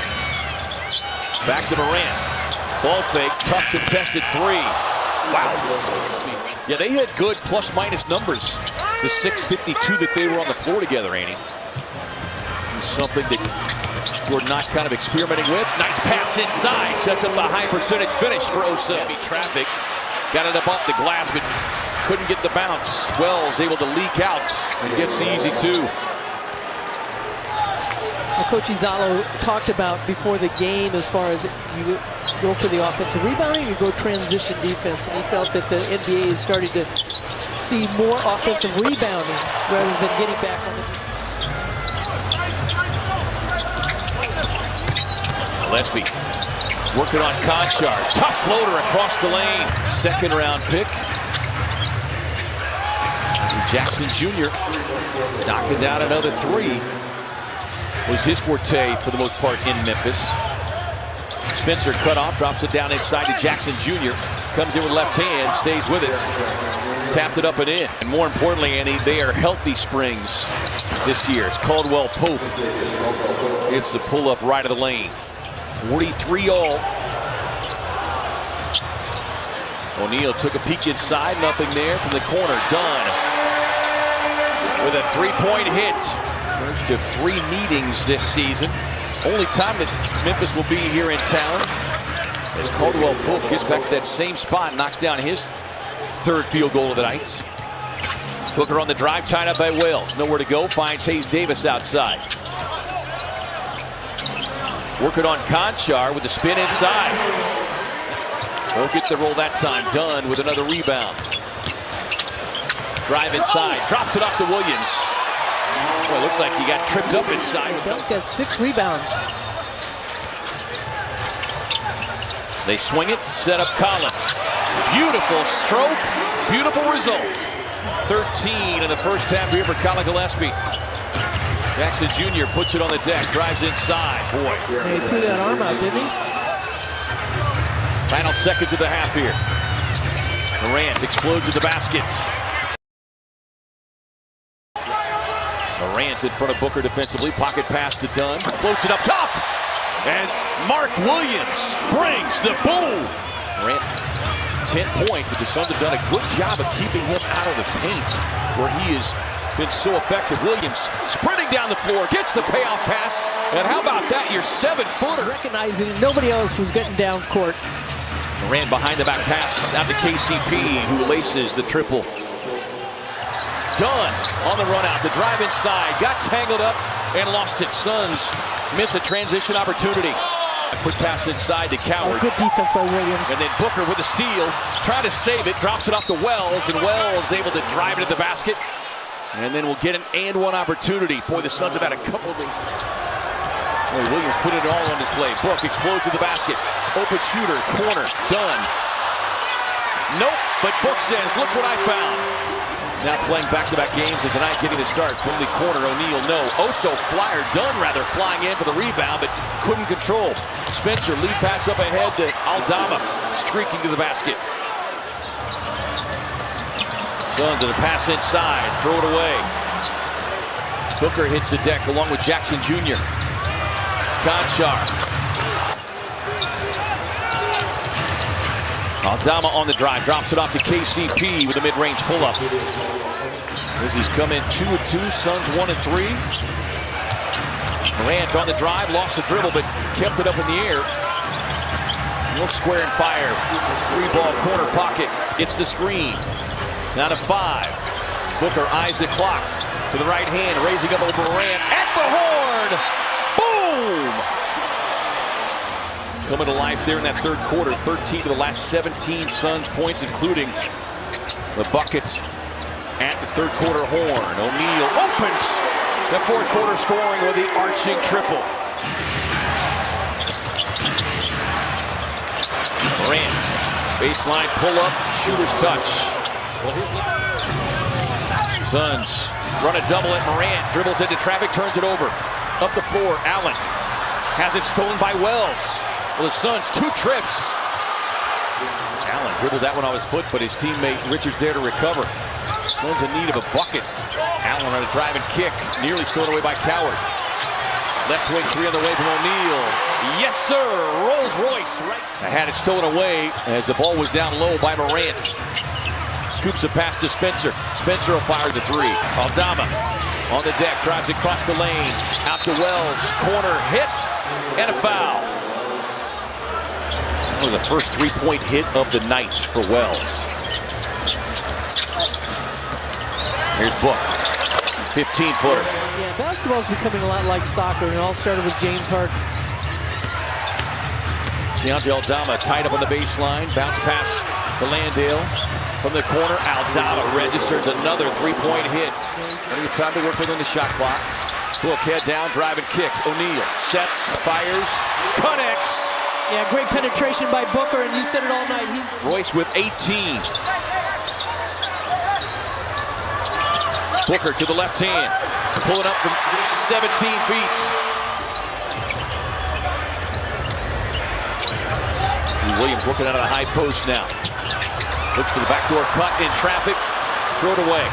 Back to Morant. Ball fake, tough contested 3. Wow. Yeah, they had good plus-minus numbers. The 6:52 that they were on the floor together, Annie. Something that we're not kind of experimenting with. Nice pass inside. Sets up a high percentage finish for Osa. Heavy traffic. Got it up off the glass, but couldn't get the bounce. Wells able to leak out and gets the easy 2. Coach Izalo talked about before the game as far as you go for the offensive rebounding, you go transition defense. And he felt that the NBA is starting to see more offensive rebounding rather than getting back on the Gillespie working on Conchar. Tough floater across the lane. 2nd round pick. Jackson Jr. knocking down another three. Was his forte for the most part in Memphis. Spencer cut off, drops it down inside to Jackson Jr. Comes in with left hand, stays with it. Tapped it up and in. And more importantly, Andy, they are healthy Springs this year. It's Caldwell Pope. It's the pull-up right of the lane. 43 all. O'Neal took a peek inside, nothing there from the corner. Dunn with a three-point hit. First of 3 meetings this season. Only time that Memphis will be here in town as Caldwell Pope gets back to that same spot, knocks down his 3rd field goal of the night. Booker on the drive, tied up by Wells. Nowhere to go, finds Hayes Davis outside. Working on Conchar with the spin inside. Won't get the roll that time. Dunn with another rebound. Drive inside, drops it off to Williams. Well, it looks like he got tripped up inside. Dunn's got 6 rebounds. They swing it, set up Collin. Beautiful stroke, beautiful result. 13 in the first half here for Colin Gillespie. Jackson Jr. puts it on the deck, drives inside. Boy. He threw that arm out, didn't he? Final seconds of the half here. Morant explodes at the basket. Morant in front of Booker defensively. Pocket pass to Dunn. Floats it up top. And Mark Williams brings the boom. Morant, 10 points, but the Suns have done a good job of keeping him out of the paint where he has been so effective. Williams sprinting down the floor, gets the payoff pass. And how about that? Your 7-footer. Recognizing nobody else was getting down court. Morant behind the back pass out to KCP, who laces the triple. Dunn on the run out, the drive inside, got tangled up and lost it. Suns miss a transition opportunity. A quick pass inside to Coward. Good defense by Williams. And then Booker with a steal, trying to save it, drops it off to Wells, and Wells able to drive it to the basket. And then we'll get an and-one opportunity. Boy, the Suns have had a couple of... Boy, Williams put it all on display. Book explodes to the basket. Open shooter, corner, Dunn. Nope, but Book says, look what I found. Now playing back-to-back games and tonight getting the start. From the corner, O'Neal, no. Oso flyer, Dunn rather, flying in for the rebound, but couldn't control. Spencer, lead pass up ahead to Aldama, streaking to the basket. Suns and a pass inside, throw it away. Booker hits the deck along with Jackson Jr. Conchar. Aldama on the drive, drops it off to KCP with a mid-range pull-up. Grizzlies come in 2-2, Suns 1-3. Morant on the drive, lost the dribble, but kept it up in the air. No square and fire. 3-ball corner pocket, gets the screen. Down to 5. Booker eyes the clock to the right hand, raising up over Morant at the horn. Boom! Coming to life there in that 3rd quarter. 13 of the last 17 Suns points, including the bucket at the 3rd quarter horn. O'Neal opens the 4th quarter scoring with the arching triple. Morant, baseline pull-up, shooter's touch. Suns run a double at Morant, dribbles into traffic, turns it over. Up the floor, Allen has it stolen by Wells. Well, the Suns, 2 trips. Allen dribbled that one off his foot, but his teammate Richards there to recover. Suns in need of a bucket. Allen on a drive and kick, nearly stolen away by Coward. Left wing 3 on the way from O'Neal. Yes, sir. Rolls Royce right. Had it stolen away as the ball was down low by Morant. Scoops a pass to Spencer. Spencer will fire the 3. Aldama on the deck, drives across the lane. Out to Wells. Corner hit and a foul. That was the first 3-point hit of the night for Wells. Here's Book. 15-footer. Yeah, basketball's becoming a lot like soccer, and it all started with James Harden. Deontay Aldama tied up on the baseline. Bounce pass to Landale. From the corner, Aldama registers another 3-point hit. Plenty of time to work within the shot clock. Book head down, drive and kick. O'Neal sets, fires, connects. Yeah, great penetration by Booker, and you said it all night. Royce with 18. Booker to the left hand. Pulling up from 17 feet. Williams working out of the high post now. Looks for the backdoor cut in traffic. Throw it away.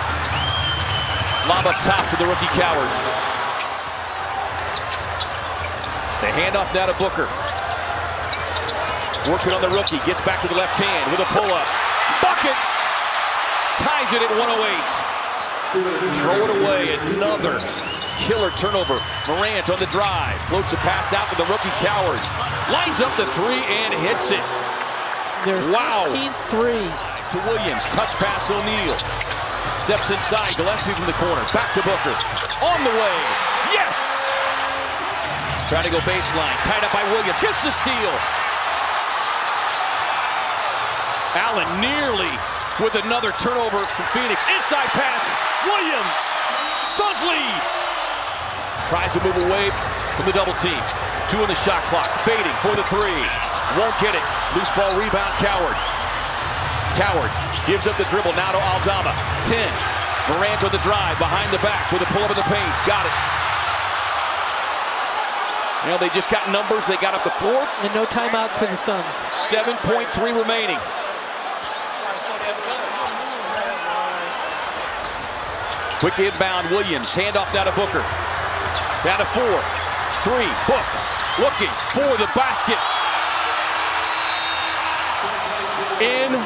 Lob up top to the rookie Coward. The handoff now to Booker. Working on the rookie. Gets back to the left hand with a pull-up. Bucket! Ties it at 108. Throw it away. Another killer turnover. Morant on the drive. Floats a pass out to the rookie Coward. Lines up the three and hits it. There's wow. 15-3. To Williams. Touch pass O'Neal. Steps inside. Gillespie from the corner. Back to Booker. On the way. Yes! Trying to go baseline. Tied up by Williams. Gets the steal. Allen nearly with another turnover for Phoenix. Inside pass. Williams. Suns lead. Tries to move away from the double team. 2 on the shot clock. Fading for the three. Won't get it. Loose ball rebound. Coward. Coward gives up the dribble now to Aldama. 10. Morant on the drive behind the back with a pull up in the paint. Got it. You know, they just got numbers. They got up the floor. And no timeouts for the Suns. 7.3 remaining. Quick inbound, Williams. Handoff now to Booker. Down to 4. 3. Book looking for the basket. In.